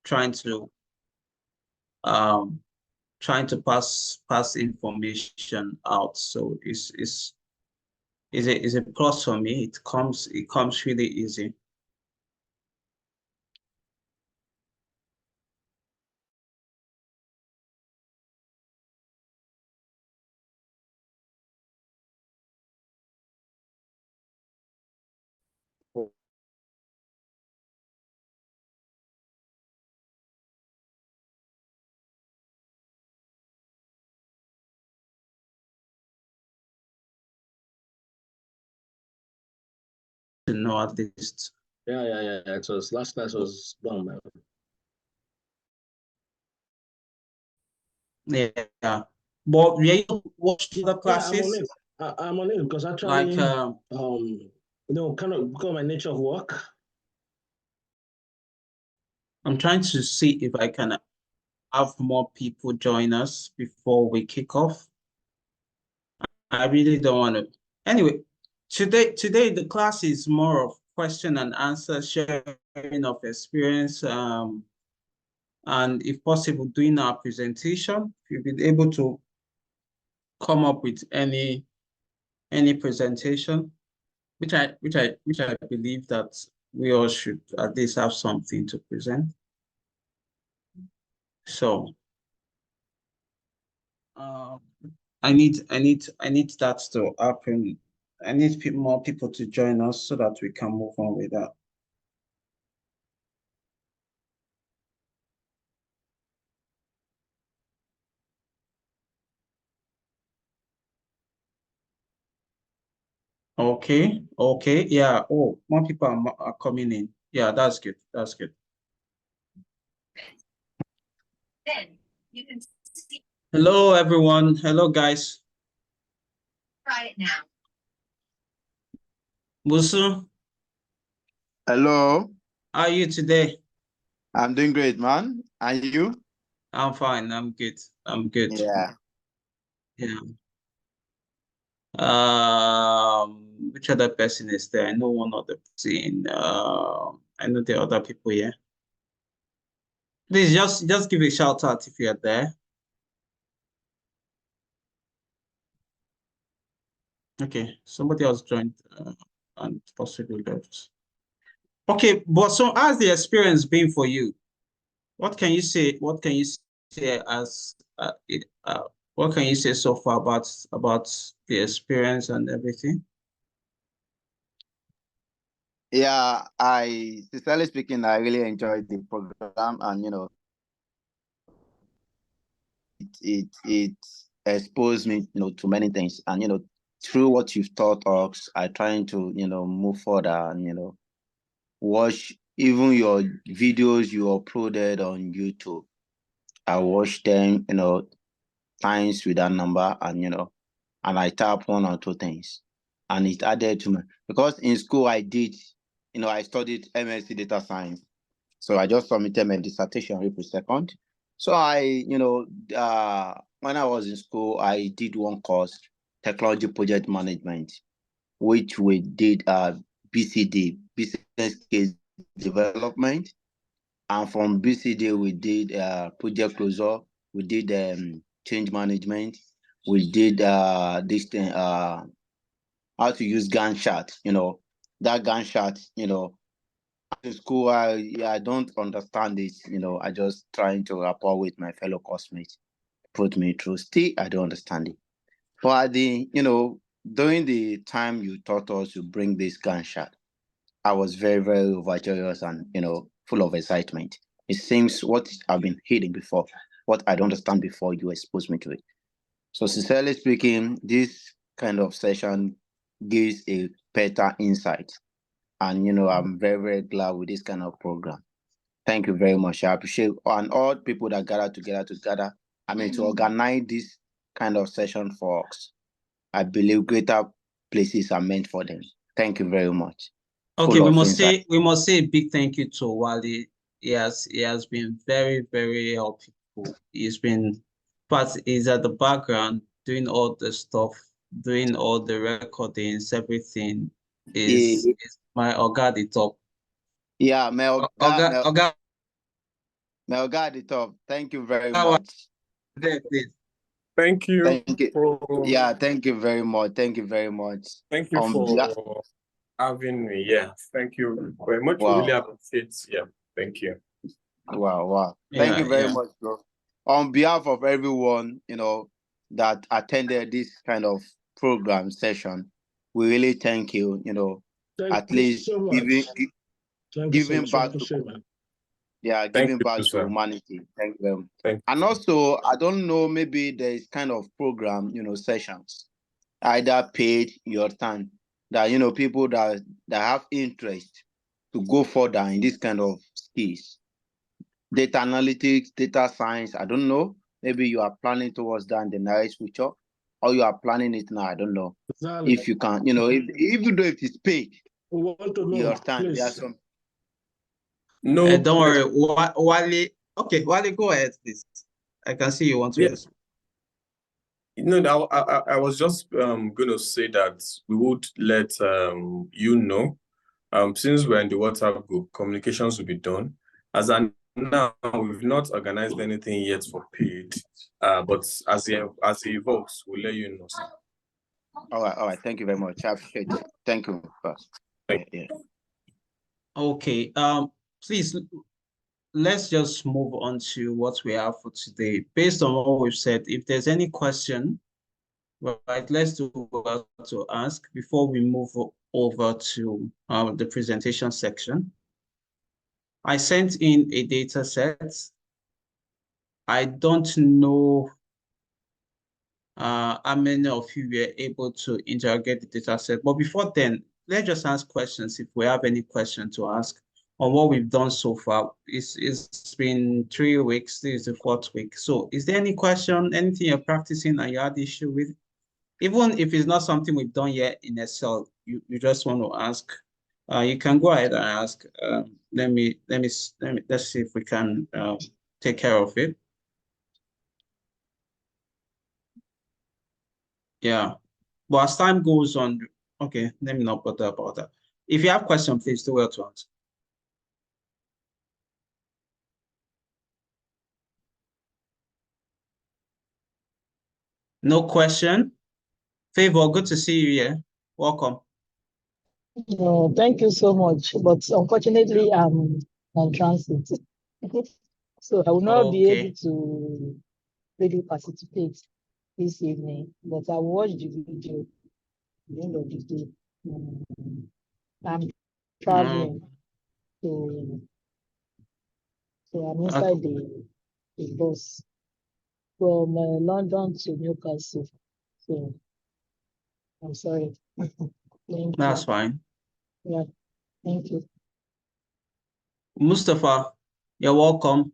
trying to um trying to pass information out. So it's a plus for me. It comes really easy. To know at least. Yeah. It was last class was done, man. Yeah. But were you watched other Yeah, I'm on classes? it. I'm on it because Like actually, kind of because of my nature of work. I'm trying to see if I can have more people join us before we kick off. I really don't want to. Anyway, today the class is more of question and answer, sharing of experience, and if possible, doing our presentation. If you've been able to come up with any presentation, which I believe that we all should at least have something to present. So um, I need that to happen. I need more people to join us so that we can move on with that. Okay, yeah. Oh, more people are coming in. Yeah, that's good. That's good. Then you can see. Hello, everyone. Hello, guys. Try it now. Musu, Hello. how are you today? I'm doing great, man. And you? I'm fine. I'm good. I'm good. Yeah. Yeah. Which other person is there? I know one other person. I know the other people here. Please just give a shout out if you're there. Okay, somebody else joined and possibly left. Okay, but so how's the experience been for you? What can you say? What can you say as what can you say so far about the experience and everything? Yeah, sincerely speaking, I really enjoyed the program, and it exposed me, to many things, and through what you've taught us, I trying to, move further and watch even your videos you uploaded on YouTube. I watched them, times with that number, and and I tap one or two things, and it added to me because in school I did, I studied MSc data science, so I just submitted my dissertation April 2nd. So when I was in school, I did one course, technology project management, which we did BCD, business case development, and from BCD we did project closure, we did change management, we did this thing, how to use Gantt chart. That Gantt chart, in school I don't understand it. I just trying to rapport with my fellow classmates, put me through. Still I don't understand it. But at during the time you taught us to bring this Gantt chart, I was very, very overjoyous and full of excitement. It seems what I've been hearing before, what I don't understand before you exposed me to it. So sincerely speaking, this kind of session gives a better insight. And I'm very, very glad with this kind of program. Thank you very much. I appreciate and all people that gather together. I mean to organize this kind of session for us. I believe greater places are meant for them. Thank you very much. Okay, Full of insight. we must say a big thank you to Wally. He has been very, very helpful. He's at the background doing all the stuff, doing all the recordings, everything is Yeah, is my Oga the top. yeah, my Oga, Oga, Oga Now, got it up. Thank you very How are much. you there, please? Thank you Thank you. for Yeah, thank you very much. Thank you very much. thank you Yeah. for having me. Yeah, thank you very much. Wow. We really appreciate. Yeah, thank you. Wow. Thank you very much, bro. On behalf of everyone, that attended this kind of program session, we really thank you, Thank at you least so much. Thank you so giving much. back to, Thank giving you, back to sir. humanity. Thank you very much. Thank And you. also, I don't know, maybe there is kind of program, sessions, either paid your time, that, people that have interest to go further in this kind of skills. Data analytics, data science, I don't know. Maybe you are planning towards that in the nearest future, or you are planning it now, I don't know. Exactly. If you can, even though it is paid, We want to know, your time, please. there are some. No, Don't worry, Wale. Okay, Wale, go ahead, please. I can see you want to ask. No, I was just going to say that we would let you know, since we're in the WhatsApp group, communications will be done. As of now, we've not organized anything yet for paid, but as it evolves, we'll let you know, sir. All right. Thank you very much. I appreciate it. Thank you first. Yeah. Okay. Please, let's just move on to what we have for today. Based on what we've said, if there's any question, right, let's do what to ask before we move over to the presentation section. I sent in a data set. I don't know how many of you were able to interrogate the data set, but before then, let's just ask questions if we have any question to ask on what we've done so far. It's been 3 weeks, this is the 4th week. So is there any question, anything you're practicing and you had issue with? Even if it's not something we've done yet in Excel, you just want to ask, you can go ahead and ask. Let's see if we can take care of it. Yeah, but as time goes on, okay, let me not bother about that. If you have questions, please do well to answer. No question? Favor, good to see you here. Welcome. No, thank you so much. But unfortunately, I'm on transit. So I will not be able to really participate this evening, but I will watch the video at the end of the day. I'm traveling, so I'm inside the bus from London to Newcastle. So I'm sorry. Thank That's you. fine. Yeah, thank you. Mustafa, you're welcome.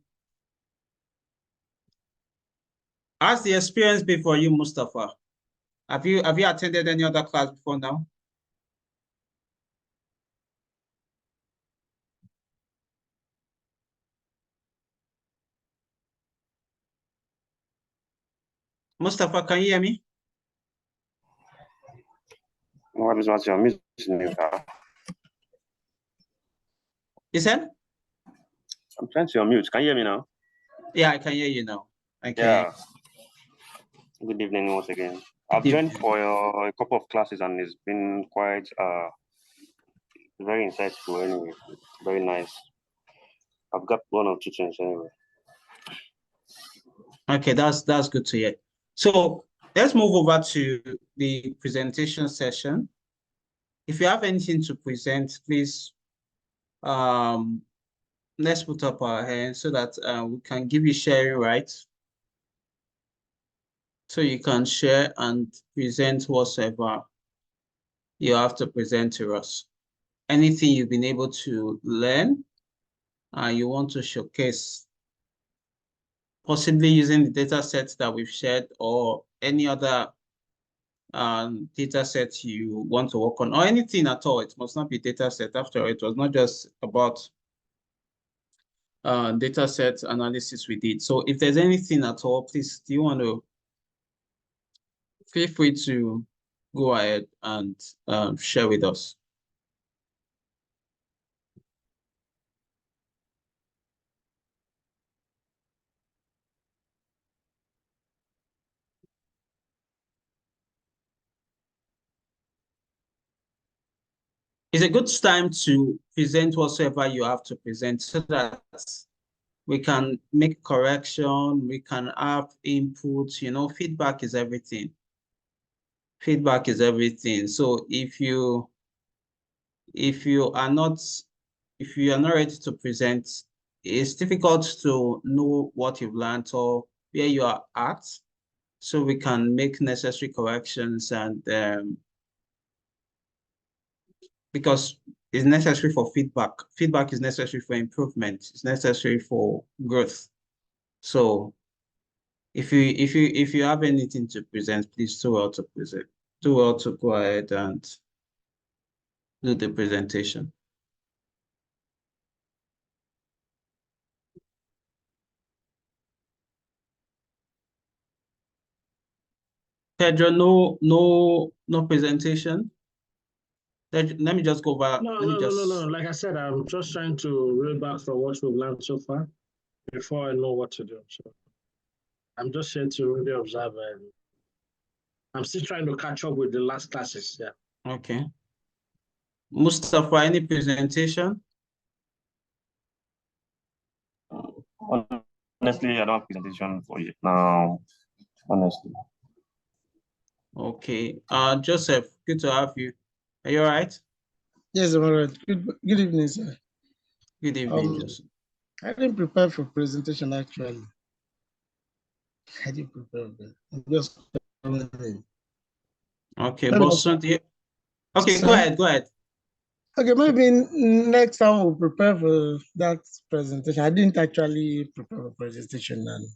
How's the experience been for you, Mustafa? Have you attended any other class before now? Mustafa, can you hear me? What is your mute? You said? I'm trying to unmute. Can you hear me now? Yeah, I can hear you now. I can Yeah. Good evening once again. I've joined for a couple of classes and it's been quite very insightful anyway. Very nice. I've got 1 or 2 things anyway. Okay, that's good to hear. So let's move over to the presentation session. If you have anything to present, please let's put up our hands so that we can give you sharing rights. So you can share and present whatsoever you have to present to us. Anything you've been able to learn, you want to showcase, possibly using the data sets that we've shared or any other data set you want to work on, or anything at all. It must not be data set. After all, it was not just about data set analysis we did. So if there's anything at all, please, do you want to feel free to go ahead and share with us. it's a good time to present whatsoever you have to present so that we can make correction, we can have input, you know, feedback is everything. Feedback is everything. So if you are not ready to present, it's difficult to know what you've learned or where you are at, so we can make necessary corrections and because it's necessary for feedback. Feedback is necessary for improvement. It's necessary for growth. So if you have anything to present, please do well to present. Do well to go ahead and do the presentation. Pedro, no presentation. Let me just go back. No. Like I said, I'm just trying to read back from what we've learned so far before I know what to do. So I'm just here to really observe, and I'm still trying to catch up with the last classes. Yeah. Okay. Mustafa, any presentation? Honestly, I don't have presentation for you now. Honestly. Okay. Joseph, good to have you. Are you all right? Yes, I'm all right. Good evening, sir. Good evening, Joseph. I didn't prepare for presentation actually. I didn't prepare. I'm just coming in. Okay, Boston, okay, Sir? go ahead. Okay, maybe next time we'll prepare for that presentation. I didn't actually prepare for presentation, and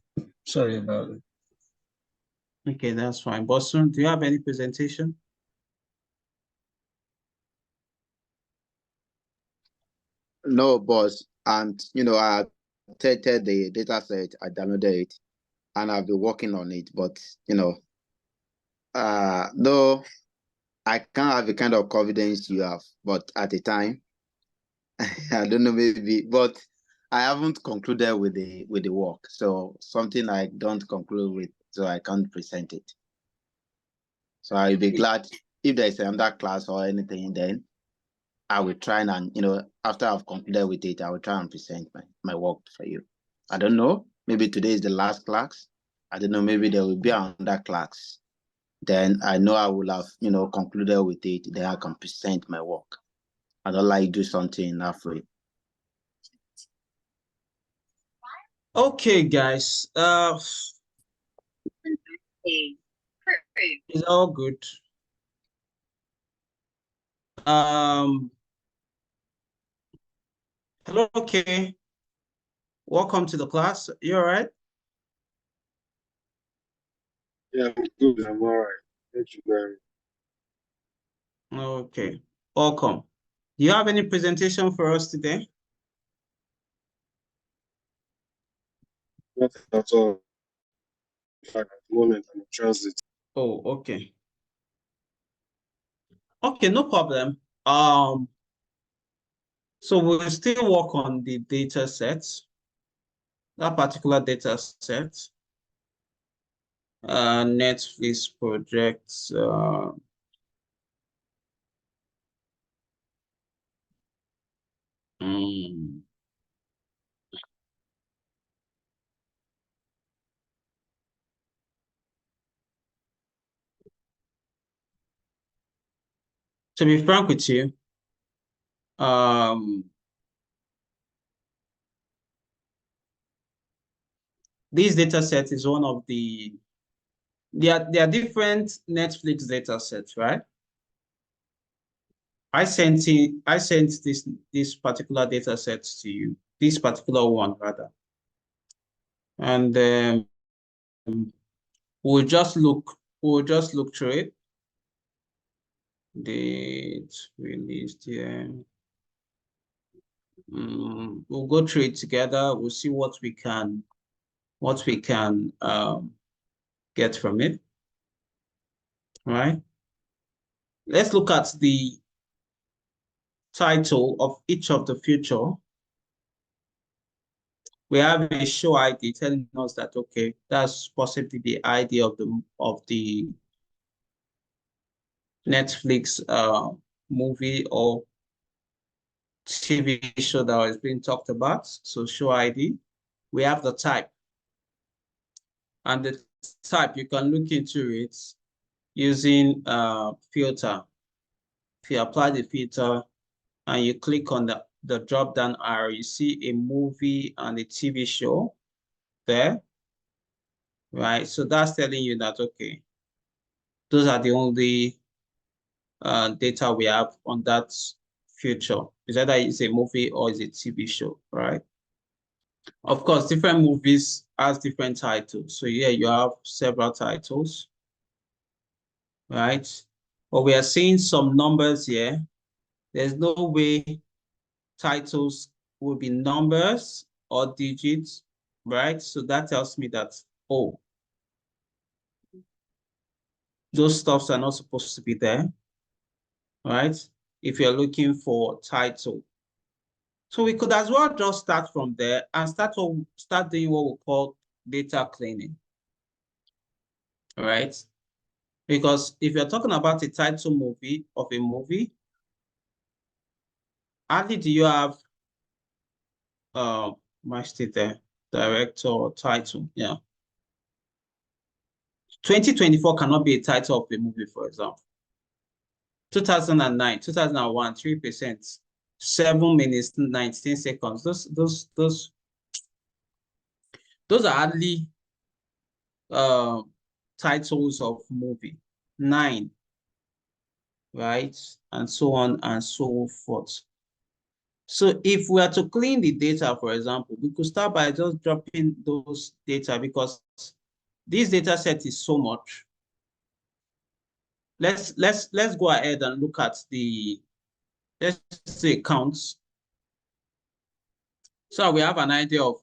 sorry about it. Okay, that's fine. Boston, do you have any presentation? No, boss. And I tested the data set, I downloaded it, and I've been working on it. But no, I can't have the kind of confidence you have. But at the time, I don't know, maybe, but I haven't concluded with the work. So something I don't conclude with, so I can't present it. So I'll be glad if there's another class or anything, then I will try and, after I've concluded with it, I will try and present my work for you. I don't know, maybe today is the last class. I don't know, maybe there will be another class. Then I know I will have, concluded with it, then I can present my work. I don't like do something halfway. Okay, guys. It's all good. Hello, okay. Welcome to the class. You all right? Yeah, I'm good. I'm all right. Thank you very much. Okay. Welcome. Do you have any presentation for us today? Not at all. In fact, at the moment, I'm in transit. Oh, okay. Okay, no problem. So we'll still work on the data sets, that particular data set. Netflix projects. Mm, to be frank with you, this data set is one of there are different Netflix data sets, right? I sent this particular data set to you, this particular one rather. And we'll just look through it. Date released here. We'll go through it together. We'll see what we can get from it. All right. Let's look at the title of each of the feature. We have a show ID telling us that okay, that's possibly the ID of the Netflix movie or TV show that was being talked about. So show ID. We have the type. And the type, you can look into it using filter. If you apply the filter and you click on the drop down arrow, you see a movie and a TV show there, right? So that's telling you that, okay, those are the only data we have on that feature. It's either it's a movie or it's a TV show, right? Of course, different movies has different titles. So yeah, you have several titles, right? But we are seeing some numbers here. There's no way titles will be numbers or digits, right? So that tells me that, oh, those stuffs are not supposed to be there, right? If you're looking for title. So we could as well just start from there and start doing what we call data cleaning, right? Because if you're talking about a title movie of a movie, hardly do you have my state there, director or title, yeah. 2024 cannot be a title of a movie, for example. 2009, 2001, 3%, 7 minutes, 19 seconds. Those are hardly titles of movie. 9, right? And so on and so forth. So if we are to clean the data, for example, we could start by just dropping those data because this data set is so much. Let's go ahead and look at the, let's say, counts. So we have an idea of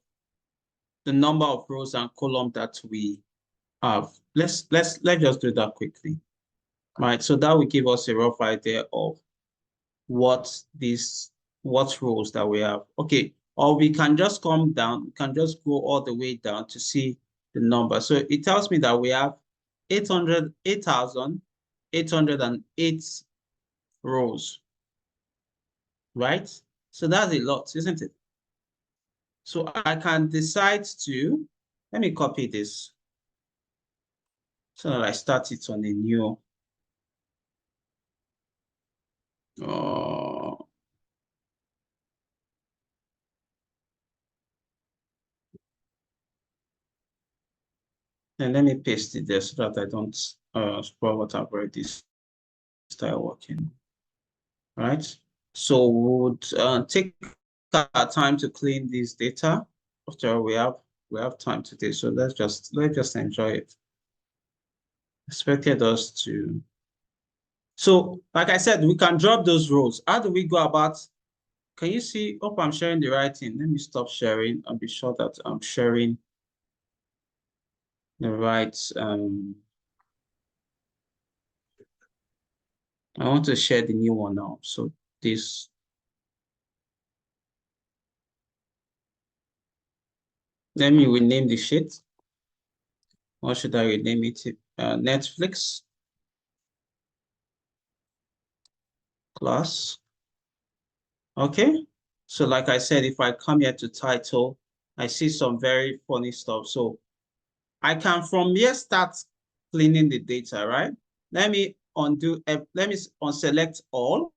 the number of rows and columns that we have. Let's just do that quickly. Right. So that will give us a rough idea of what rows that we have. Okay. Or we can just come down, we can just go all the way down to see the number. So it tells me that we have 8,808 rows. Right? So that's a lot, isn't it? So I can decide to, let me copy this so that I start it on a new. And let me paste it there so that I don't spoil what I've already started working. Right? So we would take our time to clean this data. After all, we have time today, so let's just enjoy it. Expected us to. So, like I said, we can drop those rows. How do we go about? Can you see? Hope I'm sharing the right thing. Let me stop sharing and be sure that I'm sharing the right. I want to share the new one now. So this. Let me rename the sheet. Or should I rename it? Netflix class. Okay. So like I said, if I come here to title, I see some very funny stuff. So I can from here start cleaning the data, right? Let me unselect all,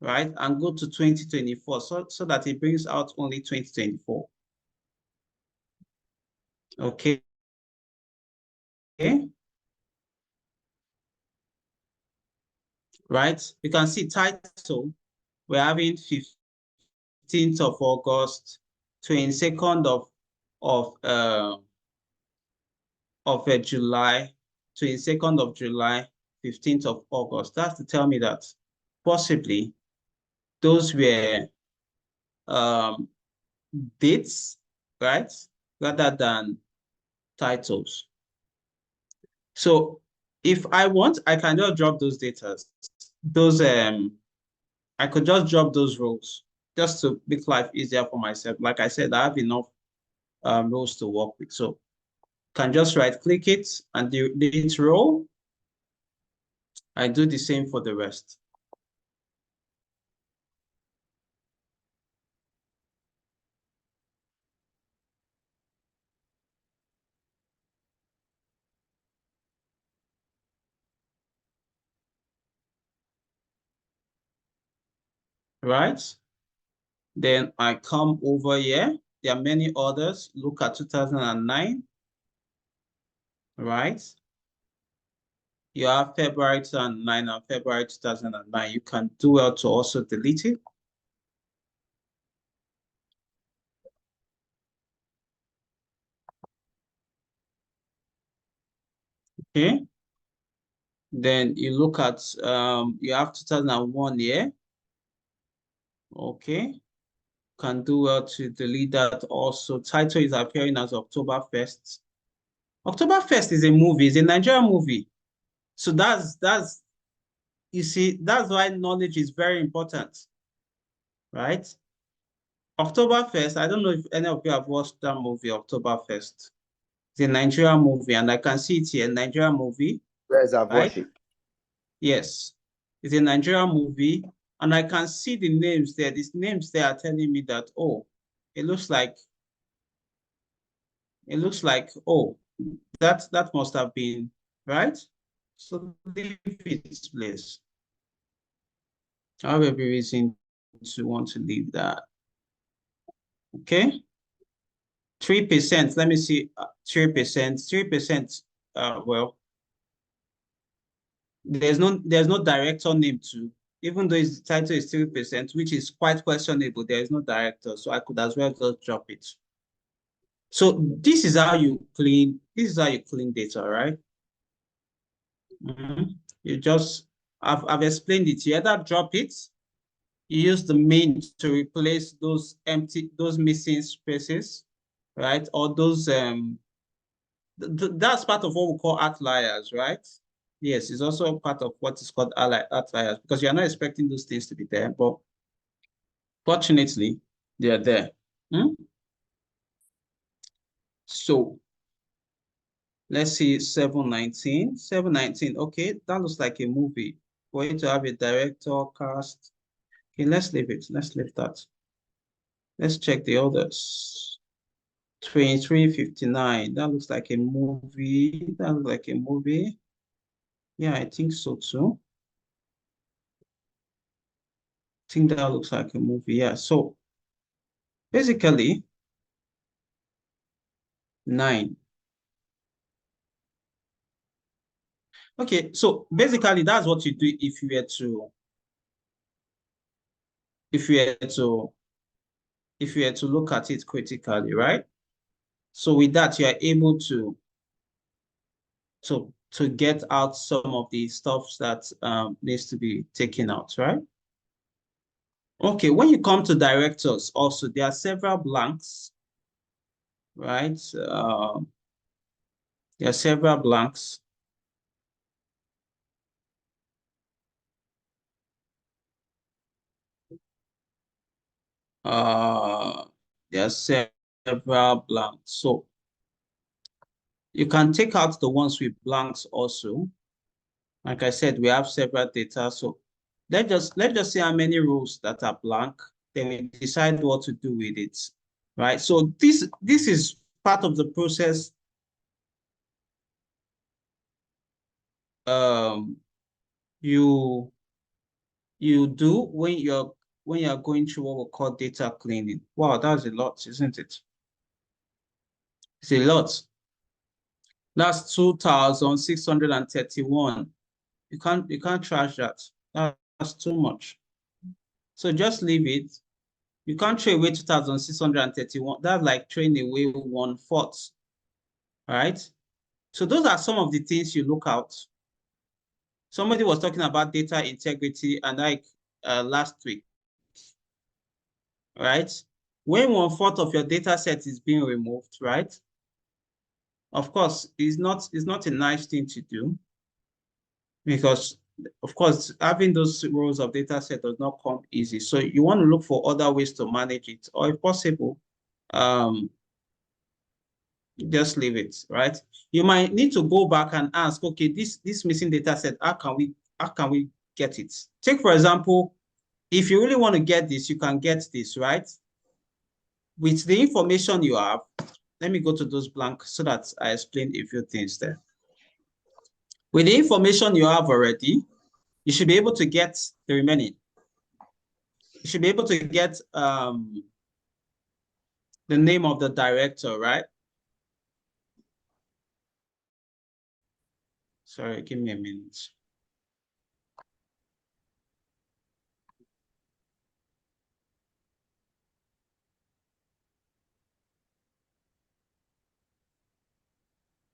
right? And go to 2024 so that it brings out only 2024. Okay. Okay. Right? You can see title, we're having 15th of August, 22nd of July, 22nd of July, 15th of August. That's to tell me that possibly those were dates, right? Rather than titles. So if I want, I can just drop those data. I could just drop those rows just to make life easier for myself. Like I said, I have enough rows to work with. So can just right click it and delete row. I do the same for the rest. right? Then I come over here. There are many others. Look at 2009, right? You have February 2009 and February 2009. You can do well to also delete it. Okay. Then you look at, you have 2001 here. Okay. Can do well to delete that also. Title is appearing as October 1st. October 1st is a movie, it's a Nigerian movie. So that's you see, that's why knowledge is very important, right? October 1st, I don't know if any of you have watched that movie, October 1st. It's a Nigerian movie, and I can see it here, Nigerian movie. Yes, I've right? watched it. Yes, it's a Nigerian movie, and I can see the names there. These names there are telling me that, oh, it looks like, oh, that must have been, right? So leave it, please. I have every reason to want to leave that. Okay. 3%, let me see, 3%, well, there's no director name too, even though its title is 3%, which is quite questionable. There is no director, so I could as well just drop it. So this is how you clean data, right? You just, I've explained it. You either drop it, you use the min to replace those missing spaces, right? Or those that's part of what we call outliers, right? Yes, it's also part of what is called outliers, because you're not expecting those things to be there, but fortunately, they're there. So let's see 719. 719, okay, that looks like a movie. For you to have a director, cast. Okay, let's leave it. Let's leave that. Let's check the others. 2359, that looks like a movie. That looks like a movie. Yeah, I think so too. I think that looks like a movie. Yeah. So basically, 9. Okay. So basically, that's what you do if you were to look at it critically, right? So with that, you are able to get out some of the stuff that needs to be taken out, right? Okay. When you come to directors, also there are several blanks, right? There are several blanks. There are several blanks. So you can take out the ones with blanks also. Like I said, we have several data. So let's just see how many rows that are blank. Then we decide what to do with it, right? So this is part of the process you do when you're going through what we call data cleaning. Wow, that's a lot, isn't it? It's a lot. That's 2,631. You can't trash that. That's too much. So just leave it. You can't throw away 2,631. That's like throwing away 1/4. Right? So those are some of the things you look out. Somebody was talking about data integrity and last week. Right? When 1/4 of your data set is being removed, right? Of course, it's not a nice thing to do, because of course, having those rows of data set does not come easy. So you want to look for other ways to manage it, or if possible, just leave it, right? You might need to go back and ask, okay, this missing data set, how can we get it? Take, for example, if you really want to get this, you can get this, right? With the information you have, let me go to those blanks so that I explain a few things there. With the information you have already, you should be able to get the remaining. you should be able to get the name of the director, right? Sorry, give me a minute.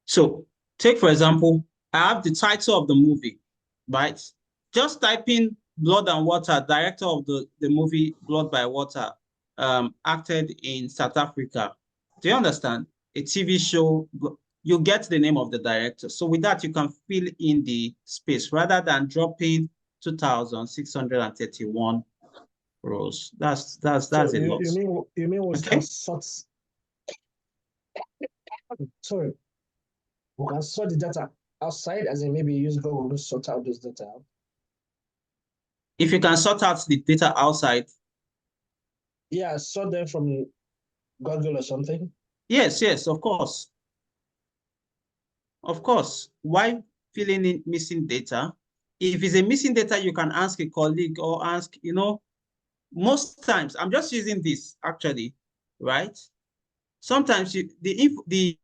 So take, for example, I have the title of the movie, right? Just type in Blood and Water, director of the movie Blood by Water, acted in South Africa. Do you understand? A TV show, you get the name of the director. So with that, you can fill in the space rather than dropping 2,631 rows. That's a lot. You mean we can sort? Sorry, we can sort the data outside, as in maybe use Google to sort out this data out. If you can sort out the data outside. Yeah, sort them from Google or something. Yes, of course. Of course. Why filling in missing data? If it's a missing data, you can ask a colleague or ask, most times, I'm just using this actually, right? Sometimes the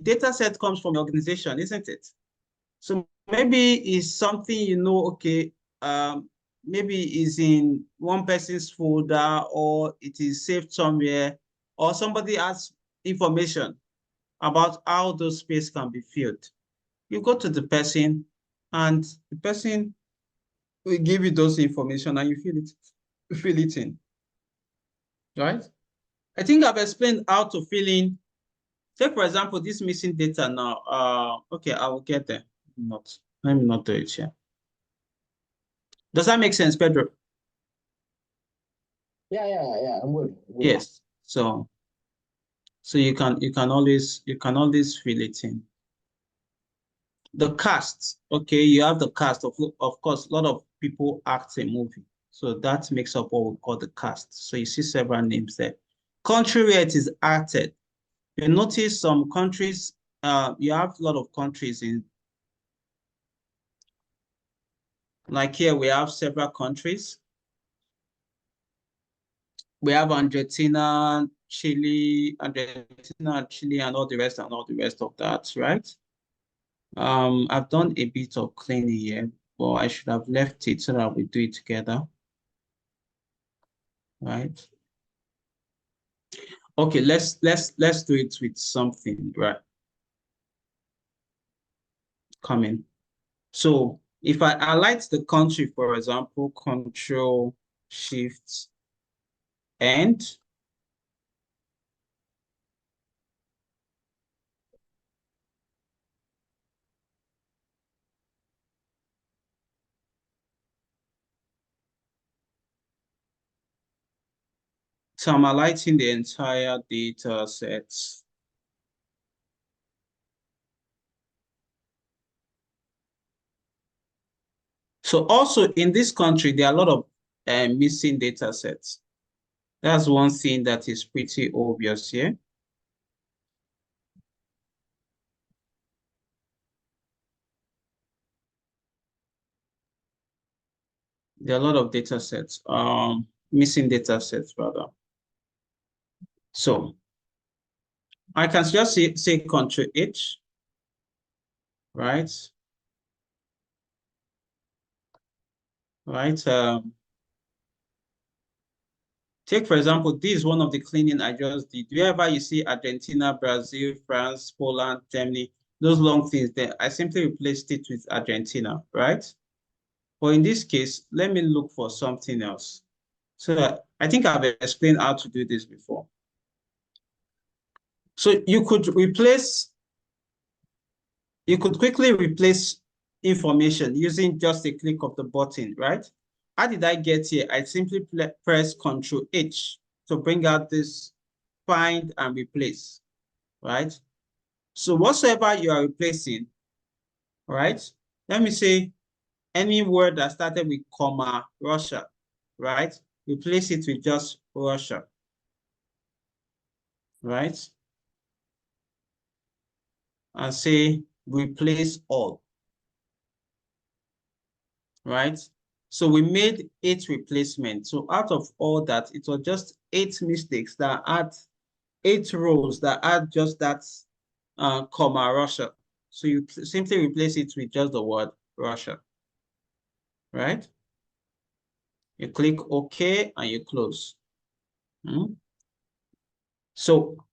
data set comes from the organization, isn't it? So maybe it's something, okay, maybe it's in one person's folder or it is saved somewhere, or somebody has information about how those space can be filled. You go to the person and the person will give you those information and you fill it in, right? I think I've explained how to fill in. Take, for example, this missing data now. Okay, I will get there. Let me not do it here. Does that make sense, Pedro? Yeah. I'm good. Yes. So you can always fill it in. The cast, okay, you have the cast of course, a lot of people act a movie. So that makes up what we call the cast. So you see several names there. Country where it is acted. You notice some countries, you have a lot of countries in, like here we have several countries. We have Argentina, Chile, and all the rest of that, right? I've done a bit of cleaning here, but I should have left it so that we do it together. Right? Okay, let's do it with something, right? Coming. So if I highlight the country, for example, Control Shift and so I'm highlighting the entire data set. So also in this country, there are a lot of missing data sets. That's one thing that is pretty obvious here. There are a lot of data sets, missing data sets rather. So I can just say Control H, right? Right. Take, for example, this is one of the cleaning I just did. Wherever you see Argentina, Brazil, France, Poland, Germany, those long things there, I simply replaced it with Argentina, right? But in this case, let me look for something else. So I think I've explained how to do this before. So you could quickly replace information using just a click of the button, right? How did I get here? I simply press Ctrl H to bring out this find and replace, right? So whatsoever you are replacing, right? Let me say any word that started with comma, Russia, right? Replace it with just Russia, right? And say replace all, right? So we made 8 replacements. So out of all that, it was just 8 mistakes that had 8 rows that had just that comma Russia. So you simply replace it with just the word Russia, right? You click OK and you close. So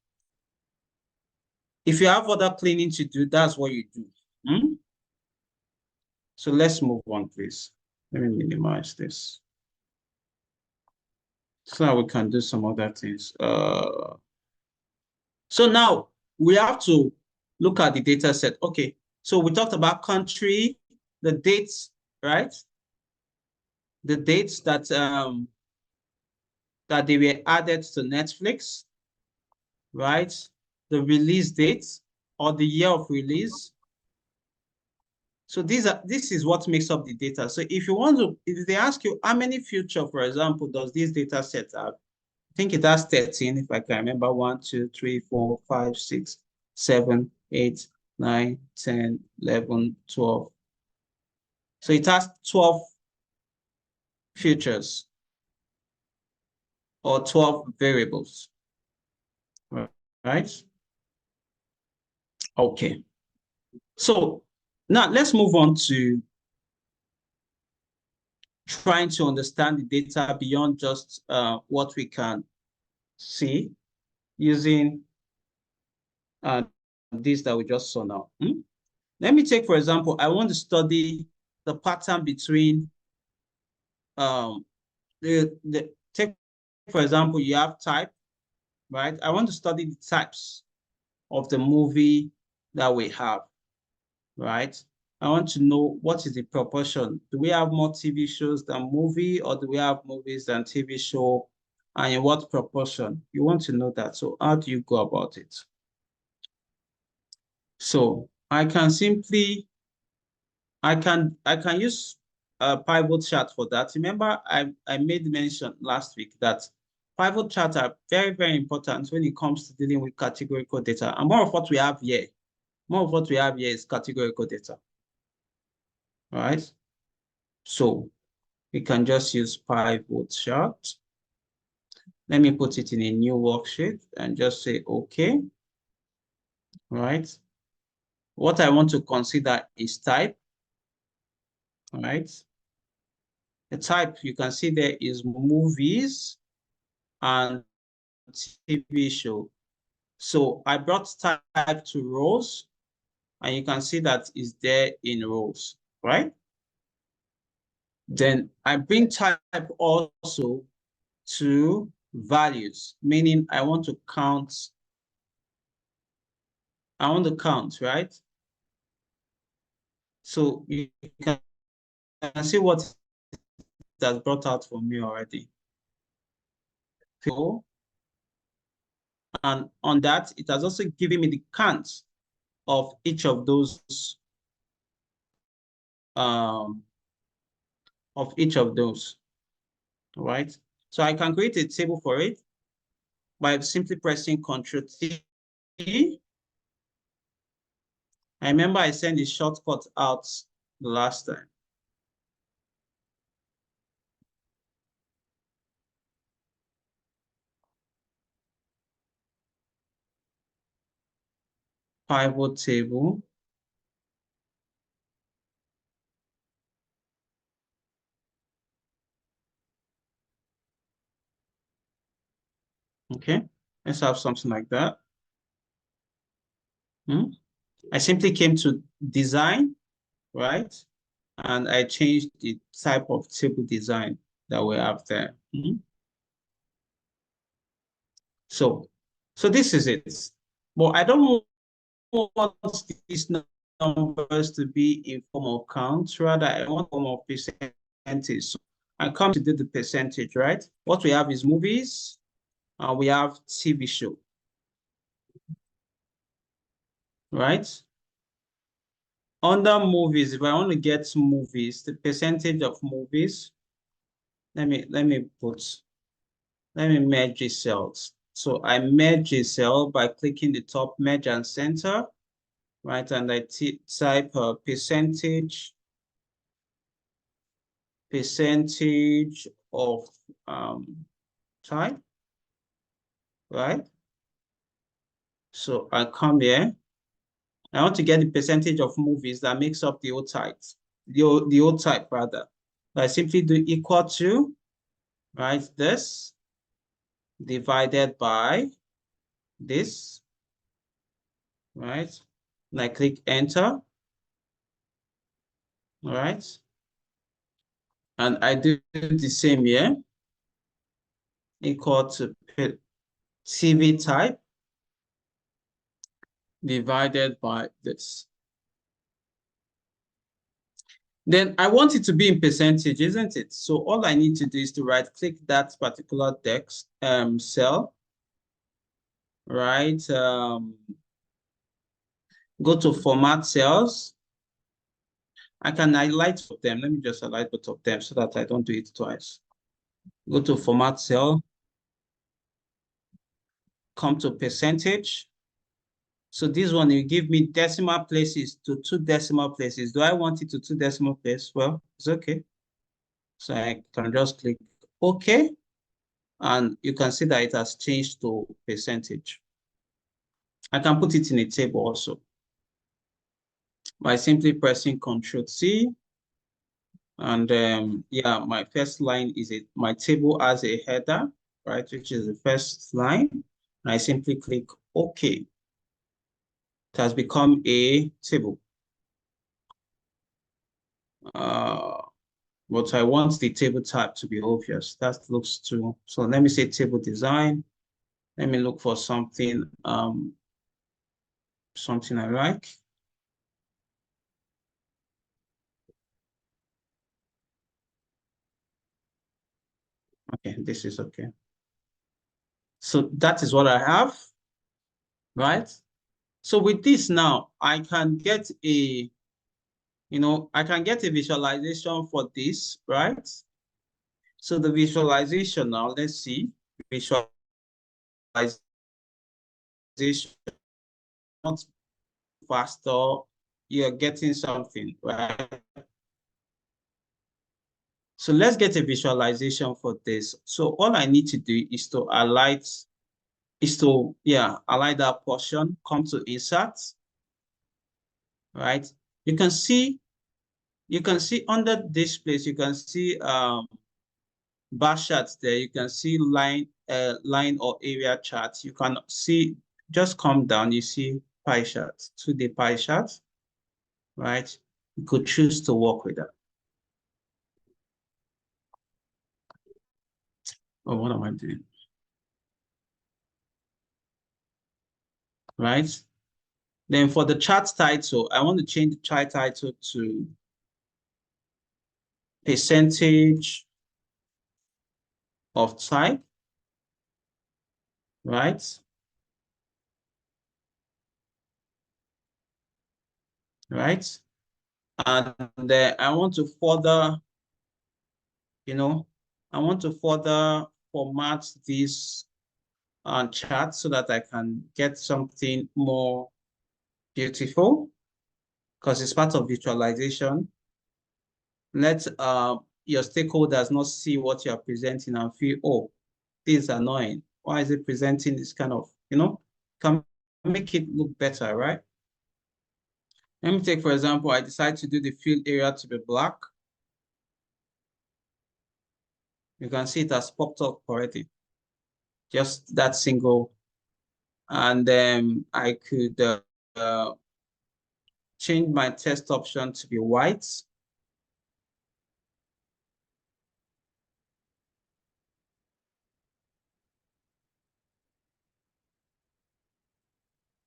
if you have other cleaning to do, that's what you do. So let's move on, please. Let me minimize this so that we can do some other things. So now we have to look at the data set. Okay, so we talked about country, the dates, right? The dates that that they were added to Netflix, right? The release date or the year of release. So this is what makes up the data. So if you want to, if they ask you how many feature, for example, does this data set have? I think it has 13, if I can remember. 1, 2, 3, 4, 5, 6, 7, 8, 9, 10, 11, 12. So it has 12 features or 12 variables, right? Okay. So now let's move on to trying to understand the data beyond just what we can see using this that we just saw now. Let me take, for example, I want to study the pattern between take, for example, you have type, right? I want to study the types of the movie that we have, right? I want to know what is the proportion. Do we have more TV shows than movie, or do we have movies than TV show? And in what proportion? You want to know that. So how do you go about it? So I can simply, I can use a pivot chart for that. Remember, I made mention last week that pivot charts are very, very important when it comes to dealing with categorical data. And more of what we have here is categorical data, right? So we can just use pivot chart. Let me put it in a new worksheet and just say, okay, right? What I want to consider is type, right? The type you can see there is movies and TV show. So I brought type to rows, and you can see that is there in rows, right? Then I bring type also to values, meaning I want to count, right? So you can see what that's brought out for me already. And on that, it has also given me the count of each of those right? So I can create a table for it by simply pressing Ctrl T. I remember I sent a shortcut out the last time. Pivot table. Okay, let's have something like that. I simply came to design, right? And I changed the type of table design that we have there. So this is it. But I don't want these numbers to be in form of count. Rather, I want form of percentage. So I come to do the percentage, right? What we have is movies, and we have TV show, right? Under movies, if I want to get movies, the percentage of movies, let me merge these cells. So I merge a cell by clicking the top merge and center, right? And I type percentage percentage of type, right? So I come here. I want to get the percentage of movies that makes up the old type, the old type rather. I simply do equal to, right, this divided by this, right? And I click enter, all right? And I do the same here, equal to TV type divided by this. Then I want it to be in percentage, isn't it? So all I need to do is to right click that particular text cell, right? Go to format cells. I can highlight them. Let me just highlight both of them so that I don't do it twice. Go to format cell, come to percentage. So this one will give me decimal places to 2 decimal places. Do I want it to 2 decimal places? Well, it's okay. So I can just click OK. And you can see that it has changed to percentage. I can put it in a table also by simply pressing Ctrl C. And yeah, my first line is my table has a header, right, which is the first line. And I simply click OK. It has become a table. But I want the table type to be obvious. That looks too. So let me say table design. Let me look for something something I like. Okay, this is okay. So that is what I have, right? So with this now, I can get a, I can get a visualization for this, right? So the visualization now, let's see, visualization, not faster, you're getting something, right? So let's get a visualization for this. So all I need to do is to highlight, highlight that portion, come to insert, right? You can see under this place, you can see bar charts there. You can see line or area charts. You can see, just come down, you see pie charts, 2D pie charts, right? You could choose to work with that. Oh, what am I doing? Right? Then for the chart title, I want to change the chart title to percentage of type, right? Right? And then I want to further, I want to further format this chart so that I can get something more beautiful, because it's part of visualization. Let your stakeholders not see what you're presenting and feel, oh, this is annoying. Why is it presenting this kind of, can make it look better, right? Let me take, for example, I decide to do the field area to be black. You can see it has popped up already. Just that single. And then I could change my text option to be white.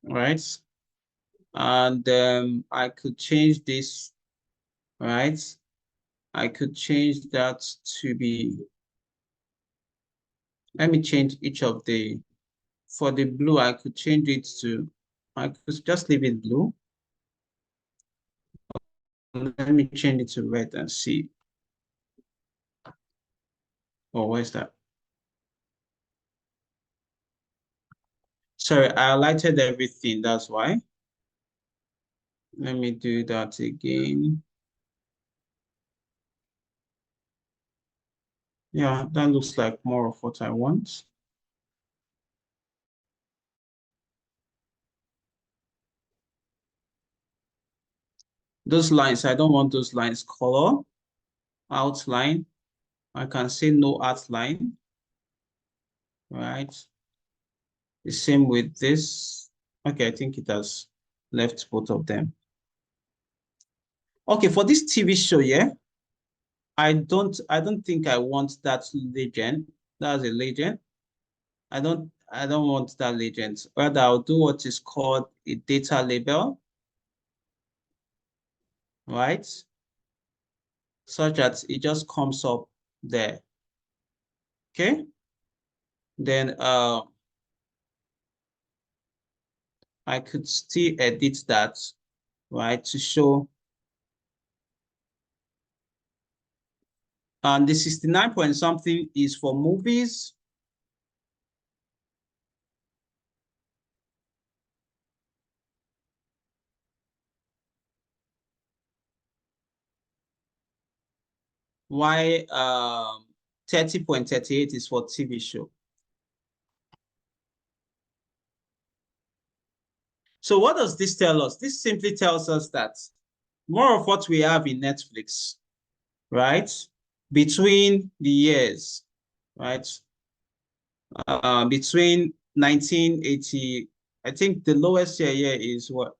Right? And I could change this, right? I could change that to be, let me change each of the, for the blue, I could change it to, I could just leave it blue. Let me change it to red and see. Oh, where's that? Sorry, I highlighted everything, that's why. Let me do that again. Yeah, that looks like more of what I want. Those lines, I don't want those lines color, outline. I can say no outline, right? The same with this. Okay, I think it has left both of them. Okay, for this TV show, yeah, I don't think I want that legend. That's a legend. I don't want that legend. Rather, I'll do what is called a data label, right? Such that it just comes up there. Okay. Then I could still edit that, right, to show. And the 69 point something is for movies. Why 30.38 is for TV show. So what does this tell us? This simply tells us that more of what we have in Netflix, right, between the years, right, between 1980, I think the lowest year here is what?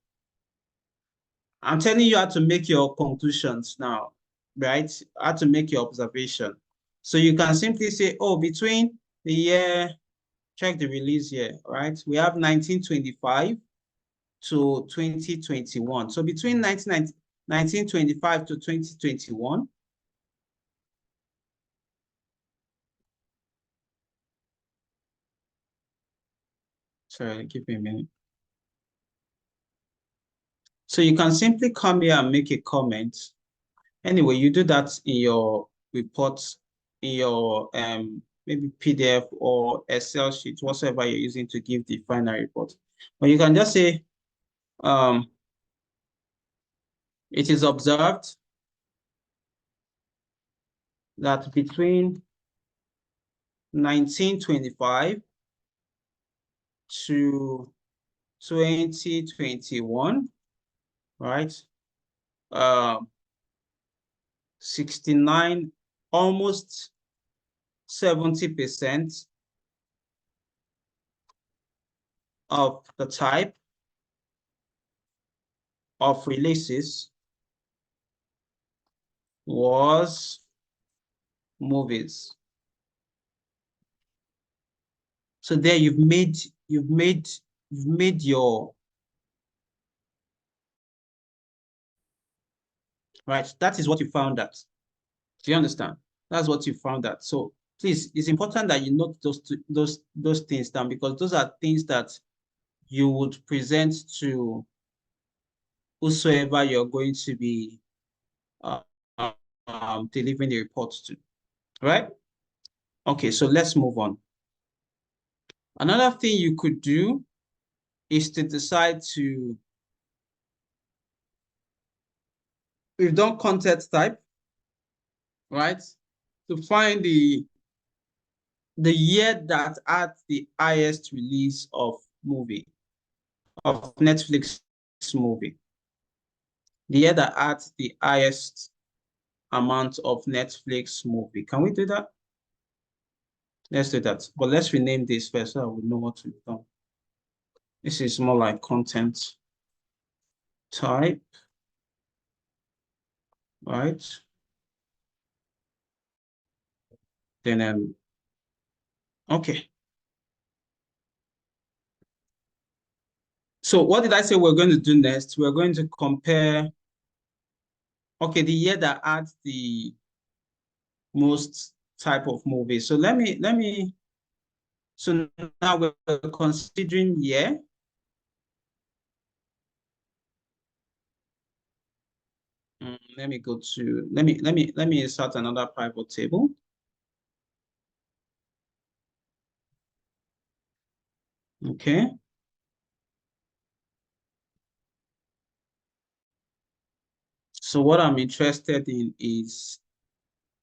I'm telling you how to make your conclusions now, right? How to make your observation. So you can simply say, oh, between the year, check the release year, right? We have 1925 to 2021. So between 1925 to 2021, sorry, give me a minute. So you can simply come here and make a comment. Anyway, you do that in your report, in your maybe PDF or Excel sheet, whatever you're using to give the final report. But you can just say, it is observed that between 1925 to 2021, right? 69, almost 70% of the type of releases was movies. So there you've made your, right? That is what you found out. Do you understand? That's what you found out. So please, it's important that you note those things down, because those are things that you would present to whosoever you're going to be uh, delivering the reports to, right? Okay, so let's move on. Another thing you could do is to decide to, we've done content type, right? To find the year that had the highest release of Netflix movie. The year that had the highest amount of Netflix movie. Can we do that? Let's do that. But let's rename this first so I will know what we've done. This is more like content type, right? Then, okay. So what did I say we're going to do next? We're going to compare, okay, the year that had the most type of movies. So so now we're considering year. Let me go to, let me insert another pivot table. Okay. So what I'm interested in is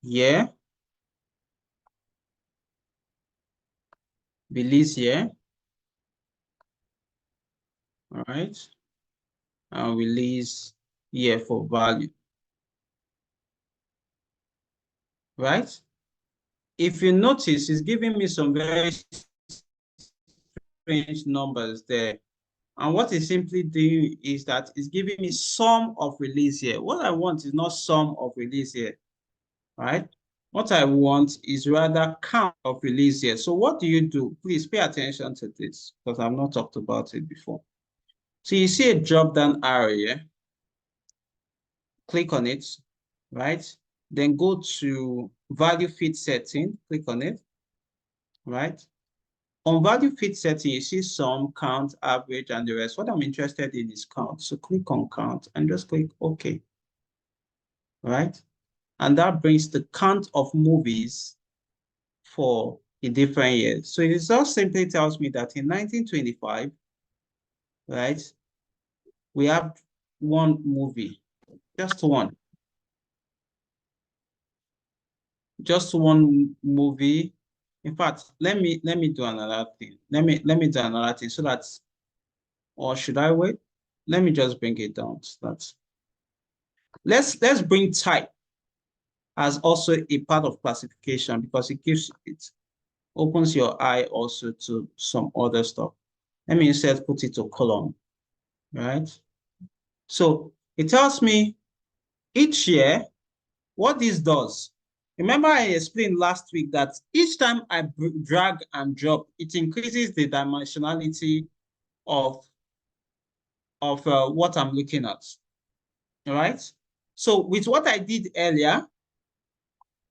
year. release year. All right. And release year for value. Right? If you notice, it's giving me some very strange numbers there. And what it's simply doing is that it's giving me sum of release year. What I want is not sum of release year, right? What I want is rather count of release year. So what do you do? Please pay attention to this because I've not talked about it before. So you see a drop down arrow here. Click on it, right? Then go to value fit setting, click on it, right? On value fit setting, you see sum, count, average, and the rest. What I'm interested in is count. So click on count and just click OK, right? And that brings the count of movies for the different years. So it just simply tells me that in 1925, right, we have one movie, just one. Just one movie. In fact, let me do another thing. Let me do another thing so that, or should I wait? Let me just bring it down. So that's let's bring type as also a part of classification because it opens your eye also to some other stuff. Let me instead put it to column, right? So it tells me each year what this does. Remember I explained last week that each time I drag and drop, it increases the dimensionality of what I'm looking at, all right? So with what I did earlier,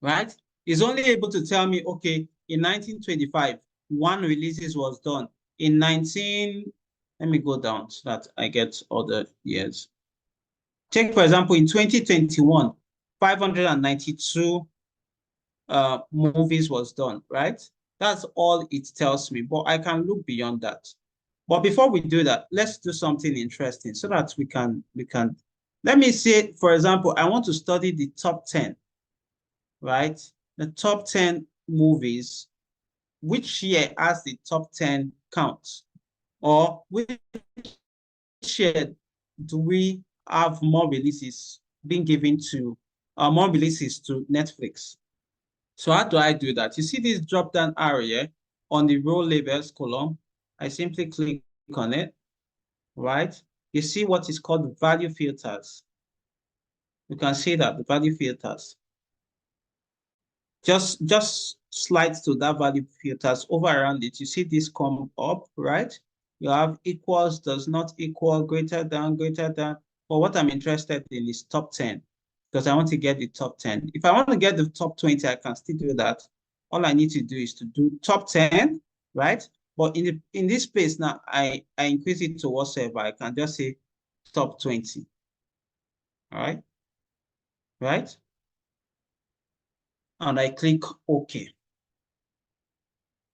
right, is only able to tell me, okay, in 1925, one releases was done. In let me go down so that I get other years. Take, for example, in 2021, 592 movies was done, right? That's all it tells me, but I can look beyond that. But before we do that, let's do something interesting so that we can, let me say, for example, I want to study the top 10, right? The top 10 movies, which year has the top 10 counts? Or which year do we have more releases being given to, more releases to Netflix? So how do I do that? You see this drop down arrow here on the row labels column. I simply click on it, right? You see what is called value filters. You can see that the value filters. Just slide to that value filters over around it. You see this come up, right? You have equals, does not equal, greater than, greater than. But what I'm interested in is top 10 because I want to get the top 10. If I want to get the top 20, I can still do that. All I need to do is to do top 10, right? But in this place now, I increase it to whatsoever. I can just say top 20. All right? Right? And I click OK.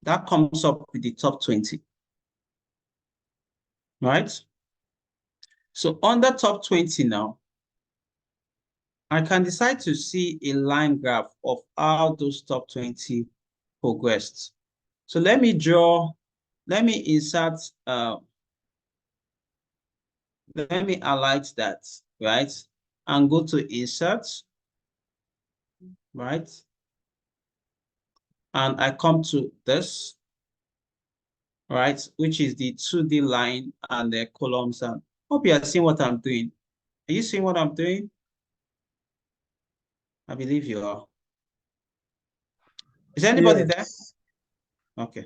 That comes up with the top 20. Right? So under top 20 now, I can decide to see a line graph of how those top 20 progressed. So let me insert, let me highlight that, right? And go to insert, right? And I come to this, right? Which is the 2D line and the columns. And hope you are seeing what I'm doing. Are you seeing what I'm doing? I believe you are. Is anybody there? Okay.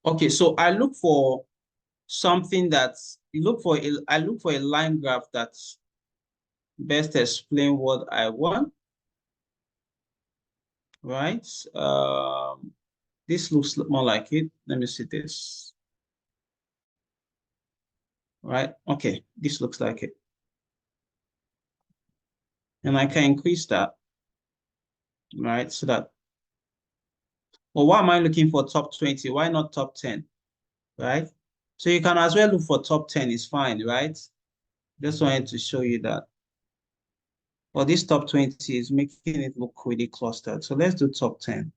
Okay, so I look for something that's, I look for a line graph that's best explain what I want, right? This looks more like it. Let me see this. Right, okay, this looks like it. And I can increase that, right? So that, well, why am I looking for top 20? Why not top 10, right? So you can as well look for top 10, it's fine, right? Just wanted to show you that. Well, this top 20 is making it look really clustered. So let's do top 10.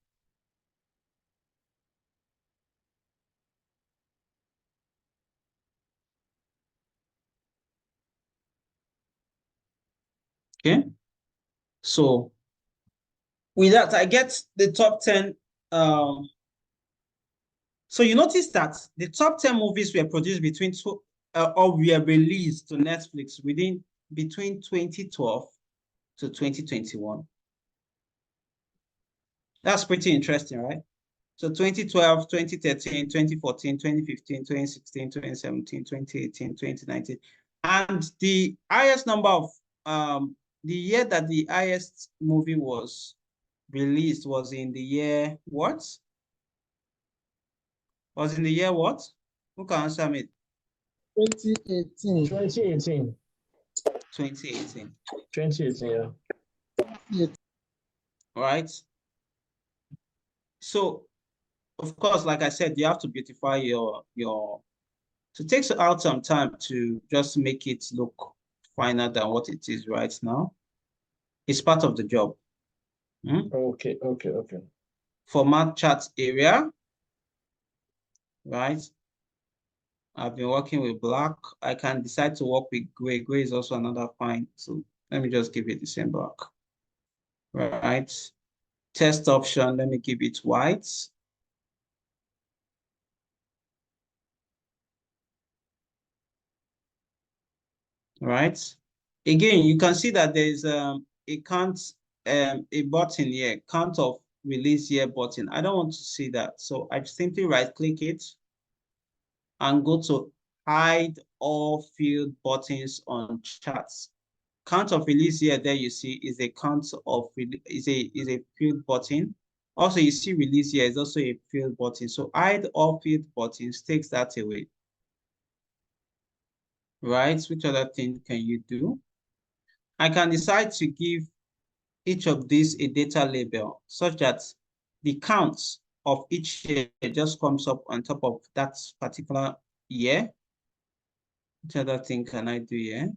Okay. So with that, I get the top 10. So you notice that the top 10 movies were produced between or were released to Netflix between 2012 to 2021. That's pretty interesting, right? So 2012, 2013, 2014, 2015, 2016, 2017, 2018, 2019. And the highest number of the year that the highest movie was released was in the year what? Was in the year what? Who can answer me? 2018. 2018. 2018. 2018, yeah. Right? So, of course, like I said, you have to beautify your so it takes out some time to just make it look finer than what it is right now. It's part of the job. Okay. Format chart area, right? I've been working with black. I can decide to work with gray. Gray is also another fine. So let me just give it the same black. Right. Test option, let me give it white. Right. Again, you can see that there's a count, a button here, count of release here button. I don't want to see that. So I simply right click it and go to hide all field buttons on charts. Count of release here, there you see is a count of is a field button. Also, you see release here is also a field button. So hide all field buttons takes that away. Right? Which other thing can you do? I can decide to give each of these a data label such that the counts of each year just comes up on top of that particular year. Which other thing can I do here?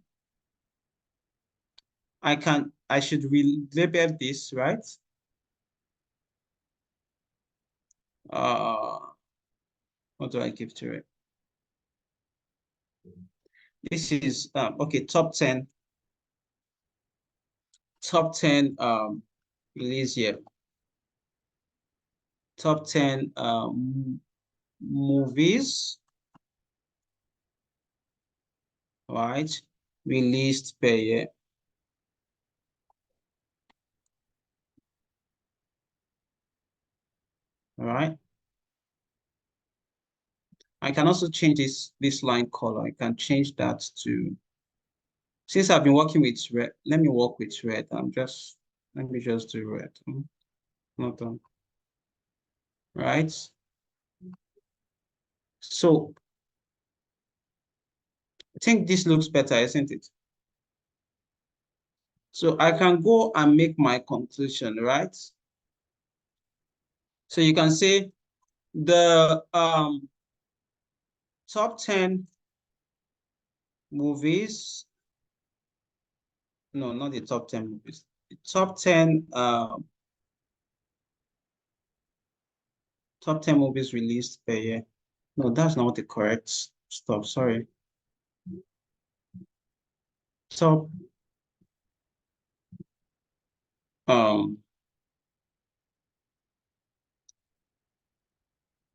I should label this, right? What do I give to it? This is okay, top 10 release year. Top 10 movies, right? Released per year. All right. I can also change this line color. I can change that to, since I've been working with red, let me work with red. Let me just do red. Not done. Right. So I think this looks better, isn't it? So I can go and make my conclusion, right? So you can say the top 10 movies, no, not the top 10 movies, the top 10 movies released per year. No, that's not the correct stuff, sorry. Top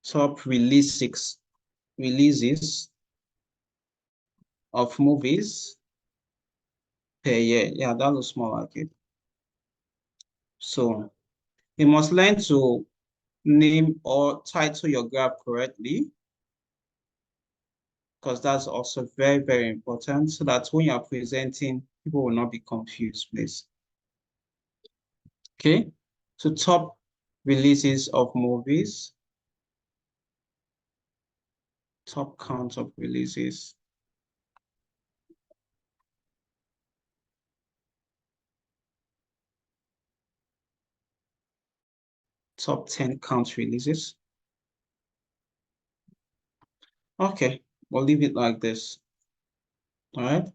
top releases of movies per year. Yeah, that looks more like it. So you must learn to name or title your graph correctly, because that's also very, very important, so that when you're presenting, people will not be confused, please. Okay, so top releases of movies, top count of releases. Top 10 count releases. Okay, we'll leave it like this. All right.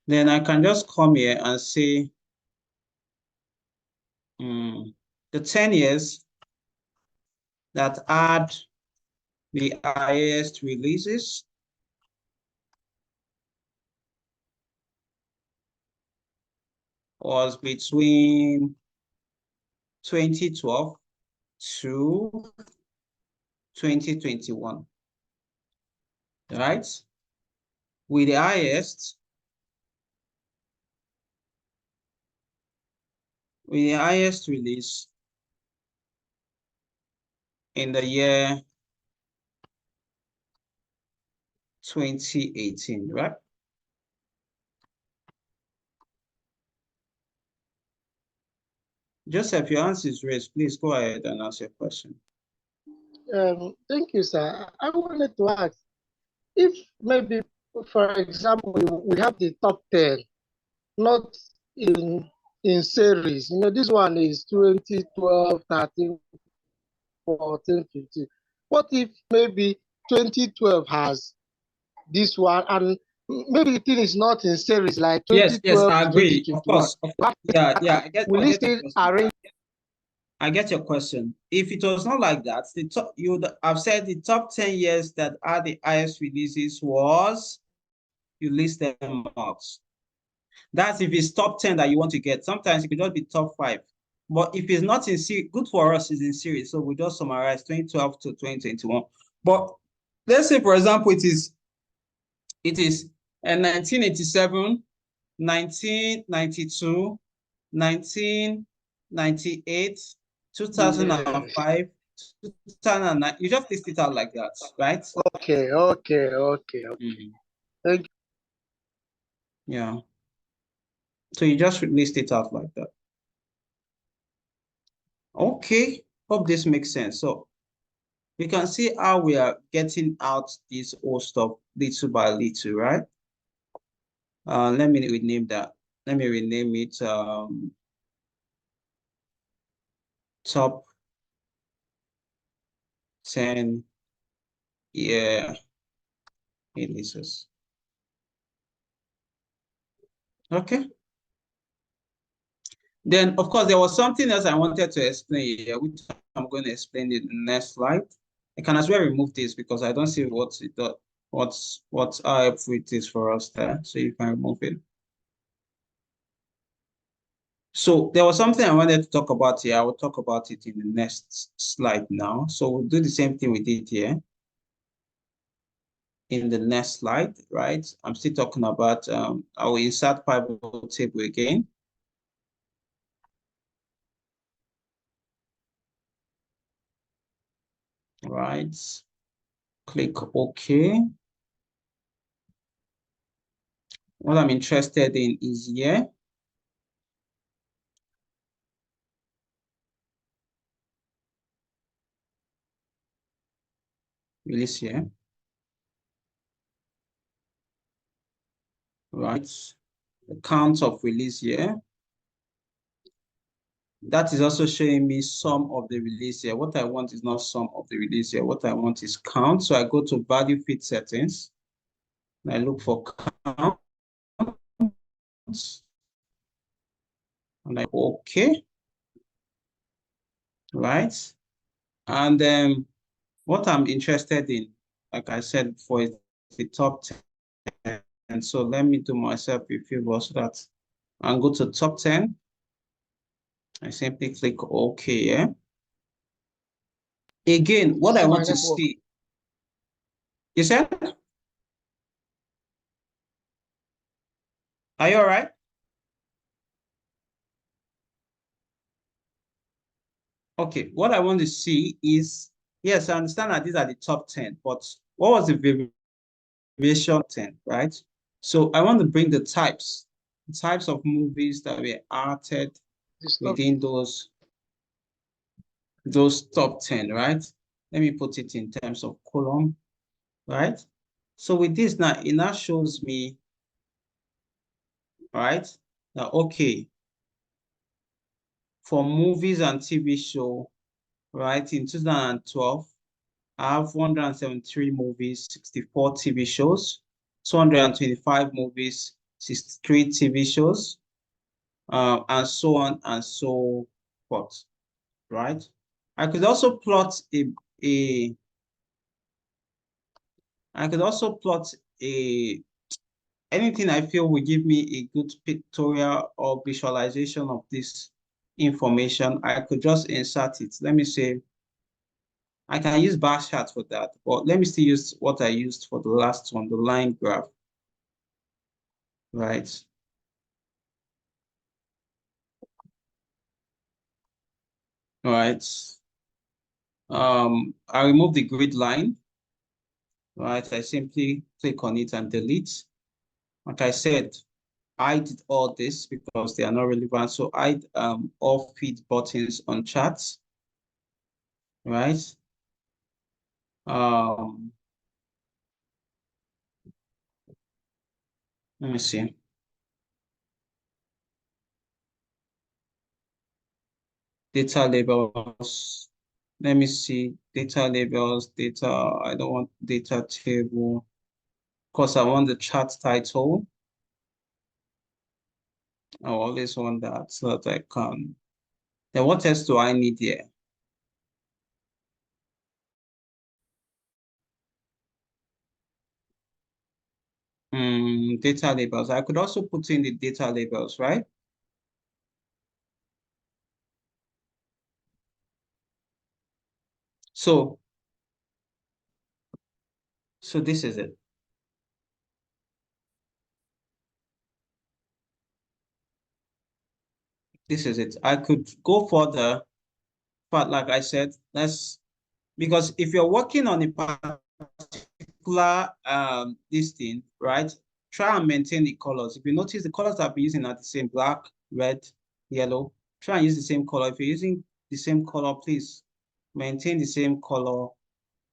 Then I can just come here and say the 10 years that had the highest releases was between 2012 to 2021, right? With the highest release in the year 2018, right? Joseph, your answer is raised. Please go ahead and ask your question. Thank you, sir. I wanted to ask if maybe, for example, we have the top 10, not in series. You know, this one is 2012, 13, 14, 15. What if maybe 2012 has this one and maybe the thing is not in series like 2012 yes, I agree. to Of course. Yeah, I get will I it get your still question. arrange? I get your question. If it was not like that, the top I've said the top 10 years that are the highest releases was you list them out. That's if it's top 10 that you want to get. Sometimes it could just be top 5. But if it's not in series, good for us is in series. So we just summarize 2012 to 2021. But let's say, for example, it is 1987, 1992, 1998, 2005, 2009. You just list it out like that, right? Okay. Thank you. Yeah. So you just list it out like that. Okay. Hope this makes sense. So we can see how we are getting out this old stuff little by little, right? Let me rename that. Let me rename it top 10 year releases. Okay. Then, of course, there was something else I wanted to explain here, which I'm going to explain in the next slide. I can as well remove this because I don't see what it does, what's how helpful it is for us there. So you can remove it. So there was something I wanted to talk about here. I will talk about it in the next slide now. So we'll do the same thing we did here in the next slide, right? I'm still talking about, I will insert pivot table again. Right, click OK. What I'm interested in is here. Release here. Right, the count of release here. That is also showing me some of the release here. What I want is not some of the release here. What I want is count. So I go to value fit settings. And I look for count. And I OK. Right. And then what I'm interested in, like I said before, is the top 10. And so let me do myself a favor so that I'll go to top 10. I simply click OK. Yeah. Again, what I want to see. You said? Are you all right? Okay, what I want to see is, yes, I understand that these are the top 10, but what was the variation 10, right? So I want to bring the types of movies that were added within those top 10, right? Let me put it in terms of column, right? So with this now, it now shows me, right, that okay, for movies and TV show, right, in 2012, I have 173 movies, 64 TV shows, 225 movies, 63 TV shows, and so on and so spot, right? I could also plot a I could also plot a anything I feel will give me a good pictorial or visualization of this information. I could just insert it. Let me say I can use bar chart for that, but let me still use what I used for the last one, the line graph, right? All right. I remove the grid line, right? I simply click on it and delete. Like I said, I did all this because they are not relevant. So I all feed buttons on charts, right? Um, let me see. Data labels. Let me see. Data labels, data. I don't want data table. Of course, I want the chart title. I always want that so that I can. Then what else do I need here? Data labels. I could also put in the data labels, right? So this is it. This is it. I could go further, but like I said, because if you're working on a particular this thing, right? Try and maintain the colors. If you notice the colors I've been using are the same: black, red, yellow. Try and use the same color. If you're using the same color, please maintain the same color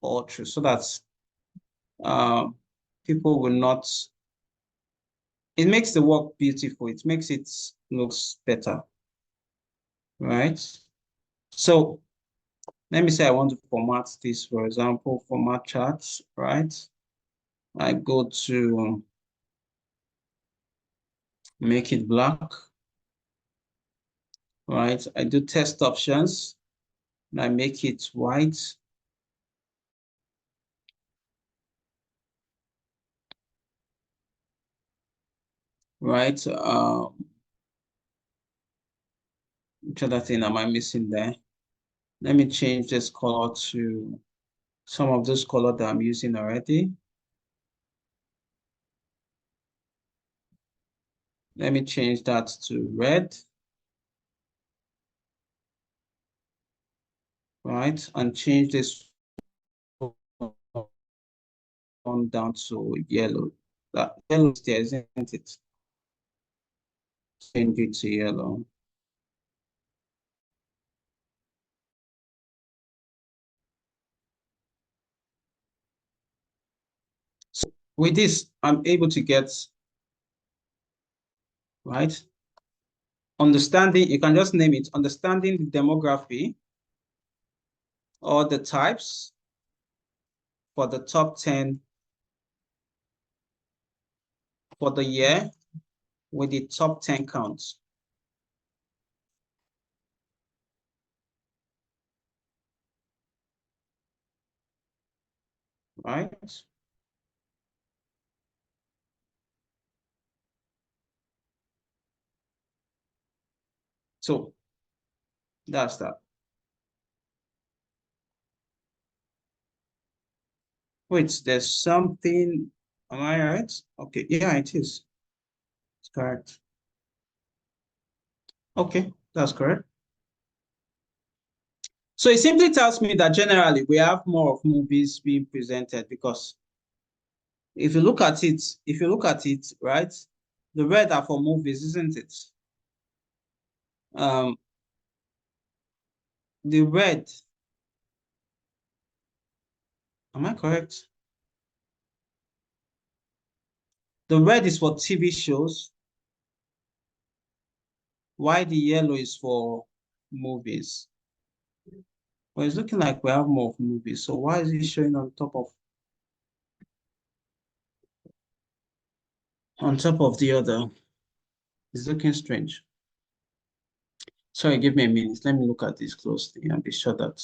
all through so that people will not. It makes the work beautiful. It makes it looks better, right? So let me say I want to format this, for example, format charts, right? I go to make it black, right? I do test options and I make it white. Right? Which other thing am I missing there? Let me change this color to some of those color that I'm using already. Let me change that to red. Right? And change this one down to yellow. That yellow is there, isn't it? Change it to yellow. So with this, I'm able to get, right? Understanding, you can just name it, understanding the demography or the types for the top 10 for the year with the top 10 counts. Right? So that's that. Wait, there's something, am I right? Okay, yeah, it is. It's correct. Okay, that's correct. So it simply tells me that generally we have more of movies being presented because if you look at it, right, the red are for movies, isn't it? The red, am I correct? The red is for TV shows, while the yellow is for movies. Well, it's looking like we have more of movies. So why is it showing on top of the other? It's looking strange. Sorry, give me a minute. Let me look at this closely and be sure that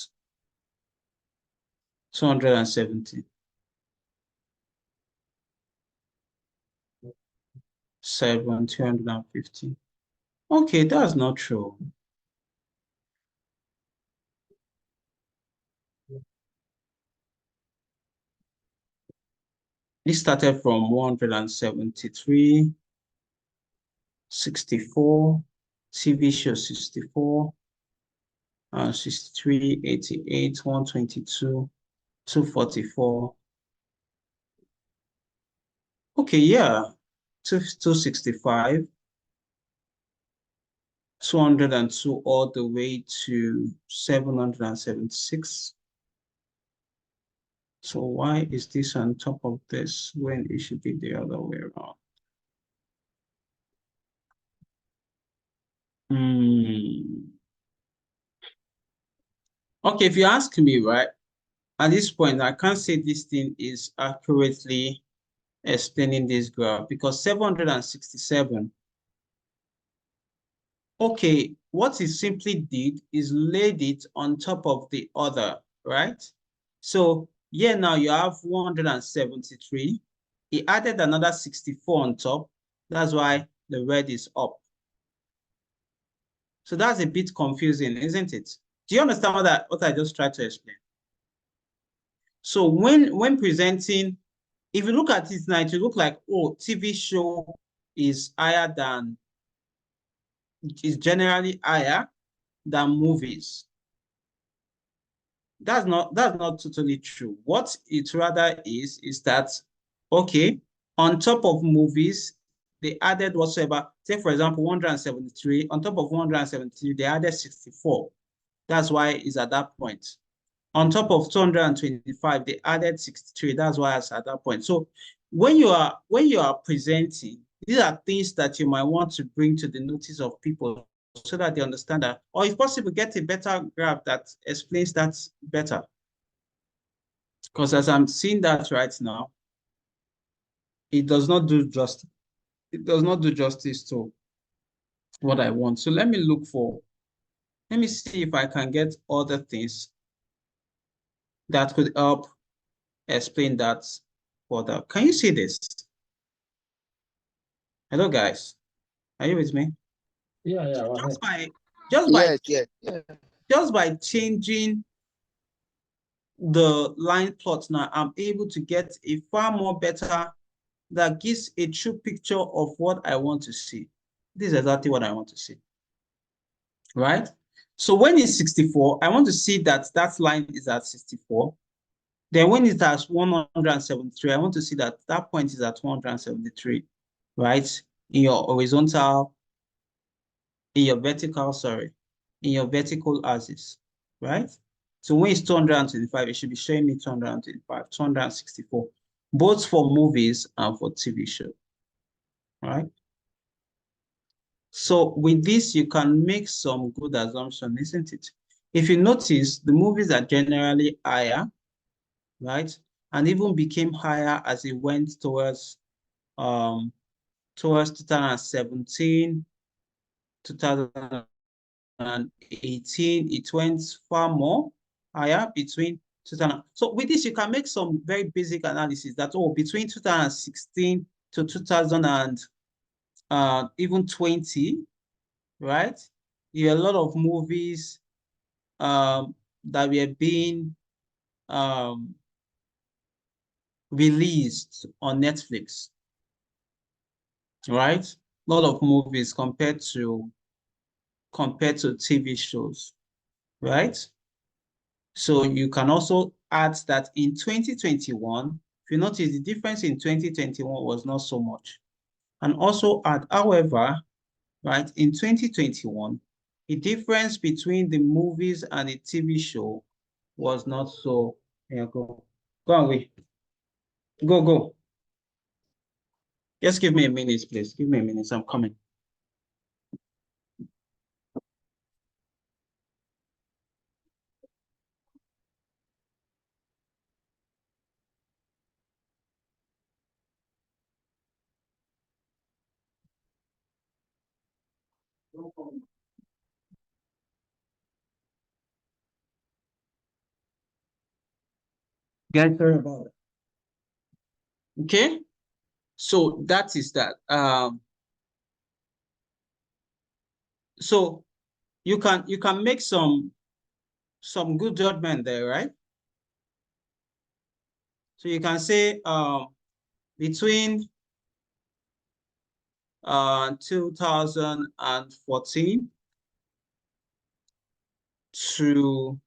270. 250. Okay, that's not true. This started from 173, 64, TV show 64, 63, 88, 122, 244. Okay, yeah, 265, 202 all the way to 776. So why is this on top of this when it should be the other way around? Okay, if you ask me, right, at this point, I can't say this thing is accurately explaining this graph because 767, okay, what it simply did is laid it on top of the other, right? So here now you have 173. He added another 64 on top. That's why the red is up. So that's a bit confusing, isn't it? Do you understand what I just tried to explain? So when presenting, if you look at it now, it will look like, oh, TV show is higher than, is generally higher than movies. That's not totally true. What it rather is that, okay, on top of movies, they added whatsoever. Say, for example, 173. On top of 173, they added 64. That's why it's at that point. On top of 225, they added 63. That's why it's at that point. So when you are presenting, these are things that you might want to bring to the notice of people so that they understand that, or if possible, get a better graph that explains that better. Because as I'm seeing that right now, it does not do justice. It does not do justice to what I want. So let me see if I can get other things that could help explain that further. Can you see this? Hello, guys. Are you with me? Yeah, yeah. Just by just by Yes, yes. just by changing the line plot now, I'm able to get a far more better that gives a true picture of what I want to see. This is exactly what I want to see, right? So when it's 64, I want to see that that line is at 64. Then when it's at 173, I want to see that that point is at 173, right? In your horizontal, in your vertical, sorry, in your vertical axis, right? So when it's 225, it should be showing me 225, 264, both for movies and for TV show, right? So with this, you can make some good assumption, isn't it? If you notice, the movies are generally higher, right? And even became higher as it went towards 2017, 2018. It went far more higher between 2000. So with this, you can make some very basic analysis that, oh, between 2016 to 2000 and even 20, right? There are a lot of movies that were being um, released on Netflix, right? A lot of movies compared to TV shows, right? So you can also add that in 2021, if you notice the difference in 2021 was not so much. And also add, however, right, in 2021, the difference between the movies and the TV show was not so, yeah, go away. Go. Just give me a minute, please. Give me a minute. I'm coming. Guys, sorry about it. Okay, so that is that. So you can make some good judgment there, right? So you can say between 2014 to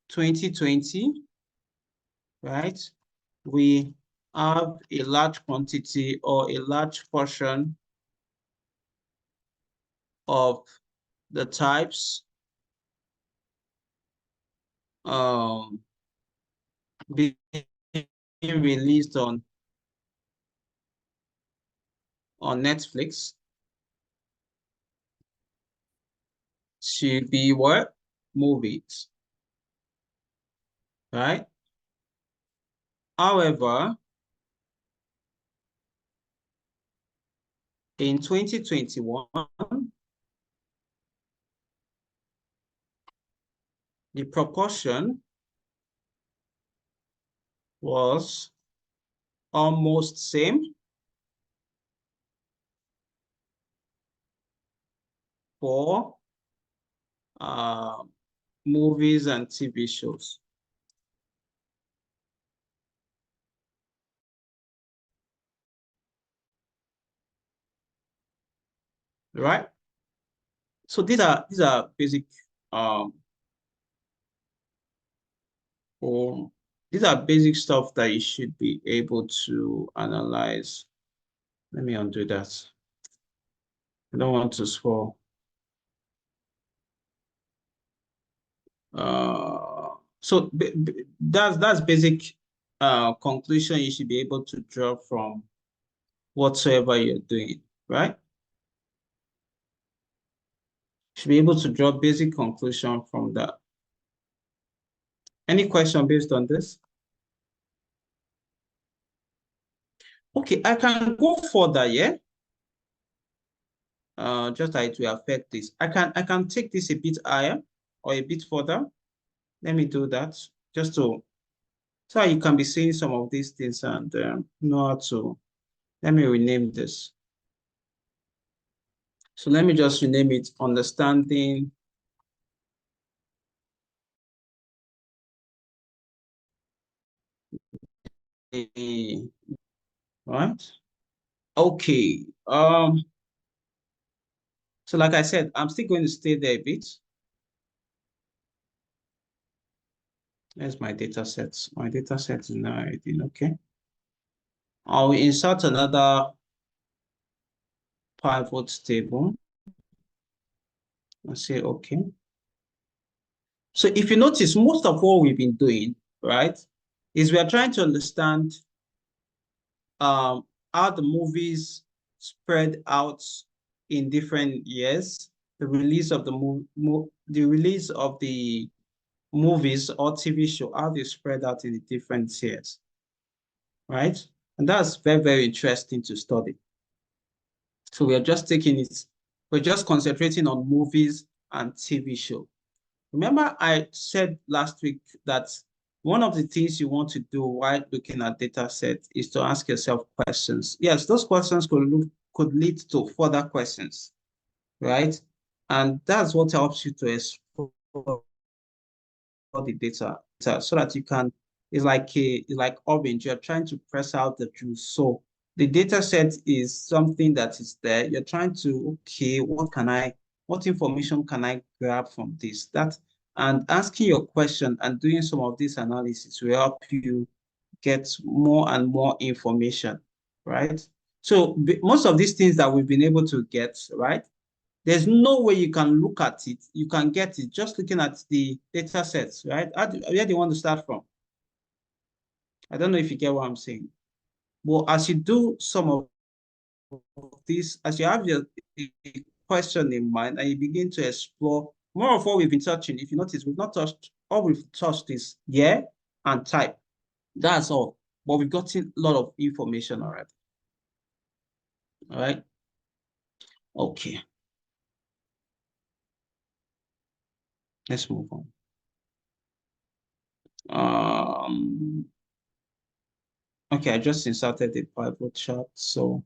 2020, right? We have a large quantity or a large portion of the types being released on Netflix to be what? Movies, right? However, in 2021, the proportion was almost same for uh, movies and TV shows. Right? So these are basic or these are basic stuff that you should be able to analyze. Let me undo that. I don't want to spoil. So that's basic conclusion you should be able to draw from whatsoever you're doing, right? You should be able to draw basic conclusion from that. Any question based on this? Okay, I can go further, yeah. Just that it will affect this. I can take this a bit higher or a bit further. Let me do that just to so you can be seeing some of these things and know how to. Let me rename this. So let me just rename it understanding right? Okay. So like I said, I'm still going to stay there a bit. There's my data sets. My data set is now 18, okay. I'll insert another pivot table and say, okay. So if you notice, most of what we've been doing, right, is we are trying to understand how the movies spread out in different years, the release of the release of the movies or TV show, how they spread out in the different years, right? And that's very, very interesting to study. So we are just taking it, we're just concentrating on movies and TV show. Remember I said last week that one of the things you want to do while looking at data set is to ask yourself questions. Yes, those questions could lead to further questions, right? And that's what helps you to explore the data so that you can, it's like orange, you're trying to press out the juice. So the data set is something that is there. You're trying to, okay, what information can I grab from this? And asking your question and doing some of this analysis will help you get more and more information, right? So most of these things that we've been able to get, right? There's no way you can look at it, you can get it just looking at the data sets, right? Where do you want to start from? I don't know if you get what I'm saying. Well, as you do some of this, as you have your question in mind and you begin to explore more of what we've been touching, if you notice, we've not touched, all we've touched is year and type. That's all. But we've gotten a lot of information already. All right. Okay. Let's move on. Okay, I just inserted the pivot chart, so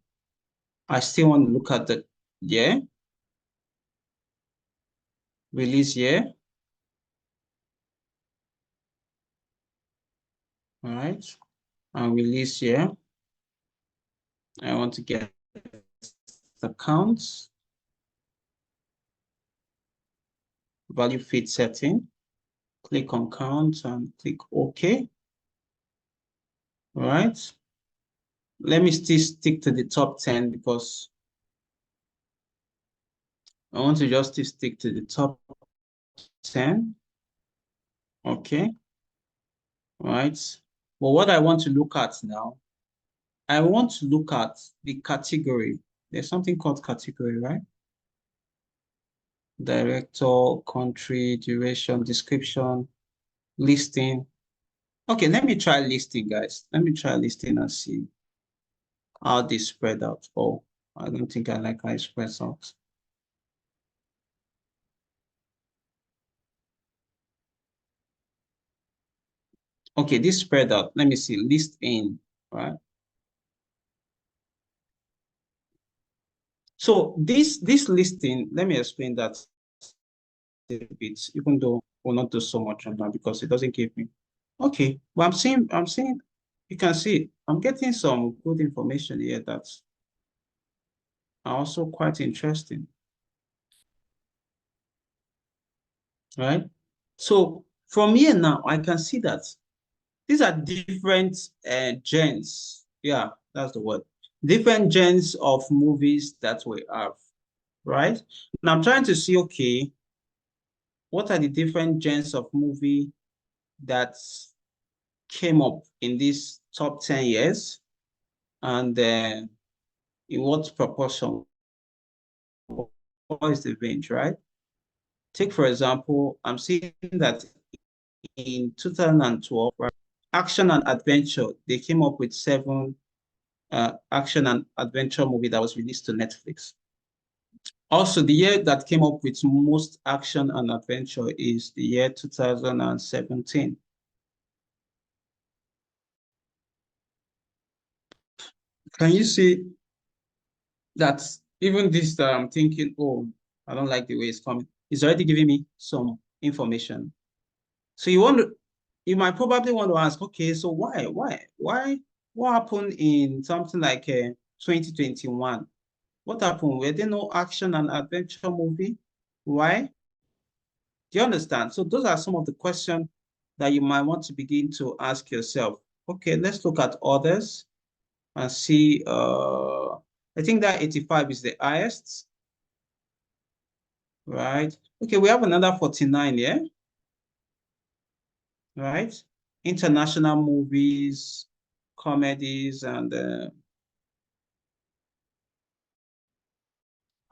I still want to look at the year, release year. All right, and release year. I want to get the counts, value fit setting. Click on count and click OK. All right. Let me still stick to the top 10 because I want to just stick to the top 10. Okay. All right. But what I want to look at now, I want to look at the category. There's something called category, right? Director, country, duration, description, listing. Okay, let me try listing, guys. Let me try listing and see how this spread out. Oh, I don't think I like how it spreads out. Okay, this spread out. Let me see, list in, right? So this listing, let me explain that a bit, even though we'll not do so much on that because it doesn't give me. Okay, well, I'm seeing, you can see, I'm getting some good information here that's also quite interesting, right? So from here now, I can see that these are different gens. Yeah, that's the word. Different gens of movies that we have, right? And I'm trying to see, okay, what are the different genres of movie that came up in these top 10 years and in what proportion? What is the range, right? Take, for example, I'm seeing that in 2012, right, action and adventure, they came up with 7 action and adventure movie that was released to Netflix. Also, the year that came up with most action and adventure is the year 2017. Can you see that even this that I'm thinking, oh, I don't like the way it's coming, it's already giving me some information. So you might probably want to ask, okay, so what happened in something like 2021? What happened? Were there no action and adventure movie? Why? Do you understand? So those are some of the questions that you might want to begin to ask yourself. Okay, let's look at others and see. I think that 85 is the highest, right? Okay, we have another 49 here, right? International movies, comedies, and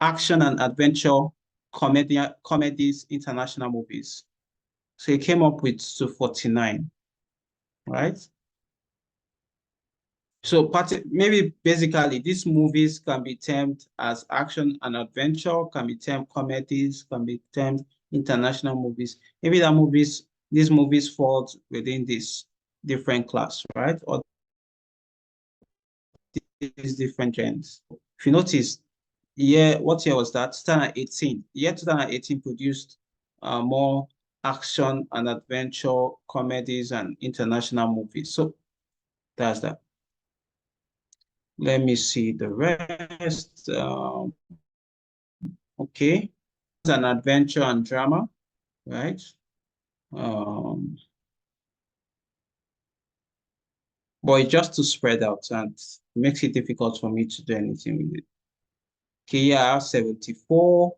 action and adventure comedies, international movies. So it came up with 249, right? So maybe basically these movies can be termed as action and adventure, can be termed comedies, can be termed international movies. Maybe these movies fall within this different class, right? Or these different genres. If you notice, what year was that? 2018. Year 2018 produced more action and adventure comedies and international movies. So that's that. Let me see the rest. Okay, it's an adventure and drama, right? But it's just to spread out and makes it difficult for me to do anything with it. Okay, yeah, 74,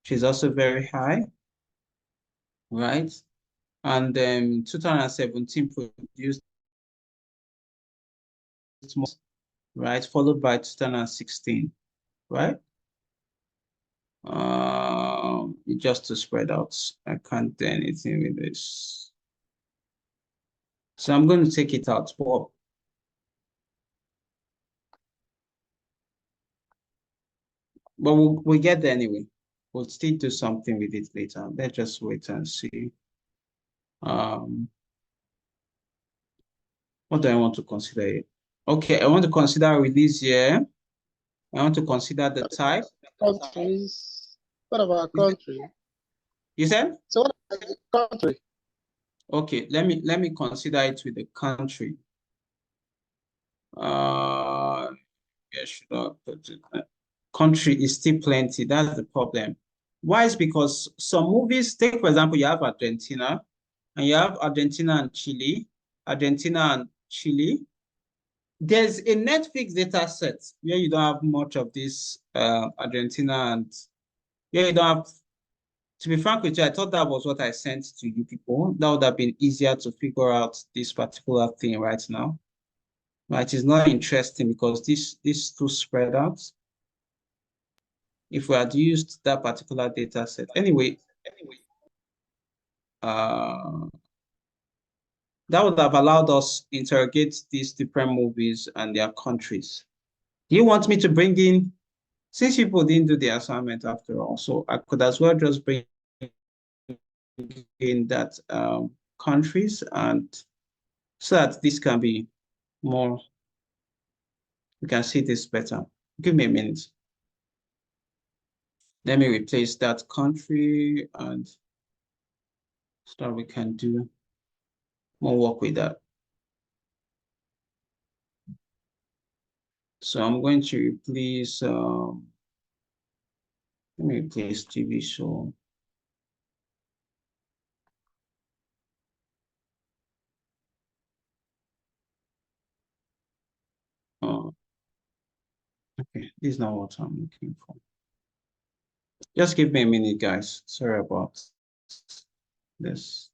which is also very high, right? And then 2017 produced, right? Followed by 2016, right? Just to spread out. I can't do anything with this. So I'm going to take it out. But we'll get there anyway. We'll still do something with it later. Let's just wait and see. What do I want to consider here? Okay, I want to consider release year. I want to consider the type. Countries. What about country? You said? So what about the country? Okay, let me consider it with the country. Yeah, should I put it? Country is still plenty. That's the problem. Why? Is because some movies, take for example, you have Argentina, and you have Argentina and Chile, Argentina and Chile. There's a Netflix data set where you don't have much of this Argentina and yeah, you don't have. To be frank with you, I thought that was what I sent to you people. That would have been easier to figure out this particular thing right now. But it is not interesting because this too spread out. If we had used that particular data set. Anyway, uh, that would have allowed us interrogate these different movies and their countries. Do you want me to bring in, since people didn't do the assignment after all, so I could as well just bring in that countries and so that this can be more, we can see this better. Give me a minute. Let me replace that country and so that we can do more work with that. So I'm going to replace, let me replace TV show. Okay, this is not what I'm looking for. Just give me a minute, guys. Sorry about this.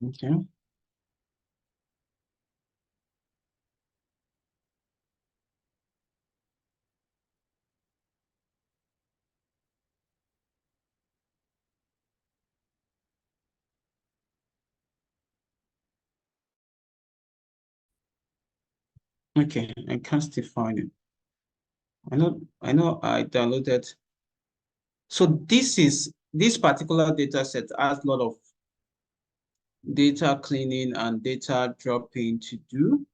Okay. Okay, I can't still find it. I know I downloaded. So this particular data set has a lot of data cleaning and data dropping to do.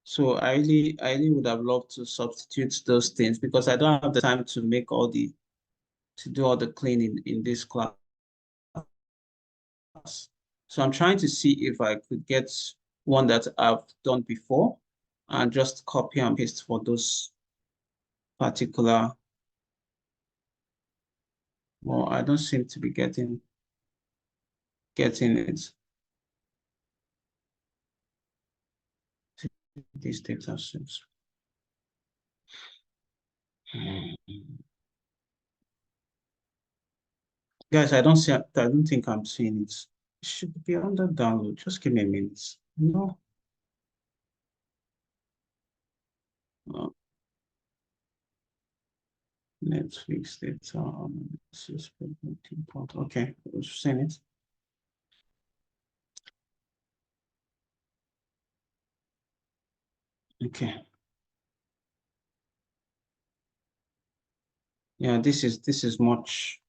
So I really would have loved to substitute those things because I don't have the time to make to do all the cleaning in this class. So I'm trying to see if I could get one that I've done before and just copy and paste for those particular. Well, I don't seem to be getting it. These data sets. Guys, I don't think I'm seeing it. It should be under download. Just give me a minute. No. Uh, Netflix data. Okay, we've seen it. Okay. Yeah, this is much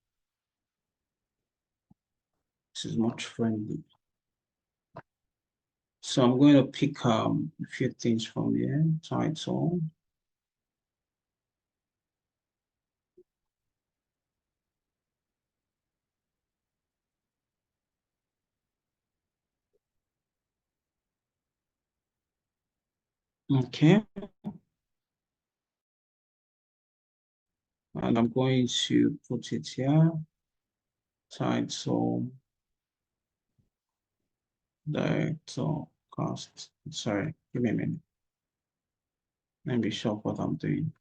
friendly. So I'm going to pick a few things from here. Title. Okay. And I'm going to put it here. Title. Director cost. Sorry, give me a minute. Let me be sure what I'm doing.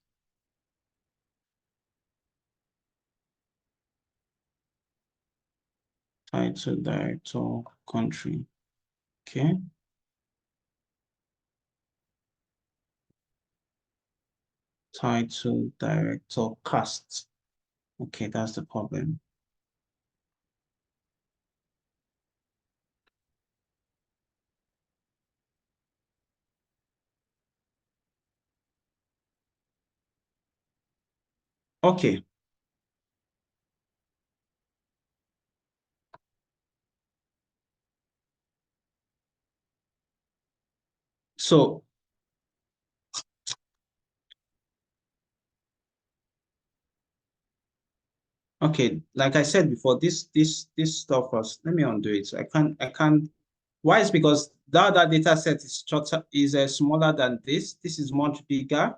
Title, director, country. Okay. Title, director, cast. Okay, that's the problem. Okay. So, okay, like I said before, this stuff was, let me undo it. I can't. Why is because that data set is shorter, is smaller than this. This is much bigger.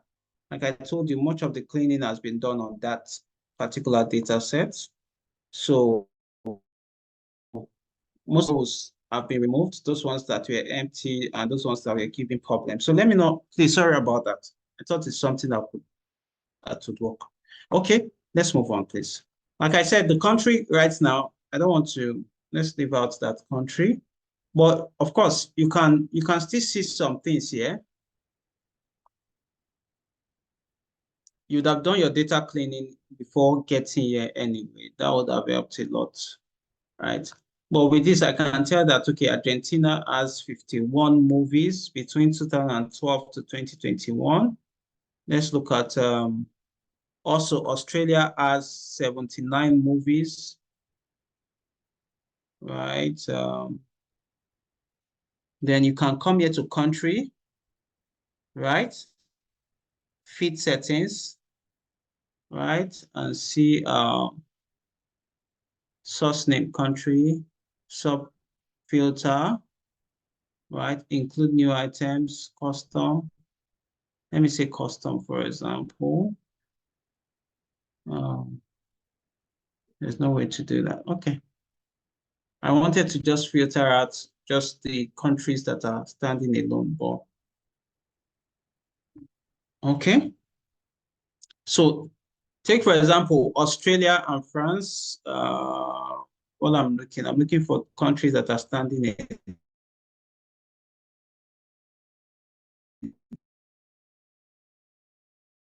Like I told you, much of the cleaning has been done on that particular data set. So most of those have been removed, those ones that were empty and those ones that were giving problems. So let me know, please, sorry about that. I thought it's something that would work. Okay, let's move on, please. Like I said, the country right now, I don't want to, let's leave out that country. But of course, you can still see some things here. You'd have done your data cleaning before getting here anyway. That would have helped a lot, right? But with this, I can tell that, okay, Argentina has 51 movies between 2012 to 2021. Let's look at, also Australia has 79 movies, right? Then you can come here to country, right? Feed settings, right? And see source name country, sub filter, right? Include new items, custom. Let me say custom, for example. There's no way to do that. Okay. I wanted to just filter out just the countries that are standing alone, but okay. So take, for example, Australia and France. What I'm looking for countries that are standing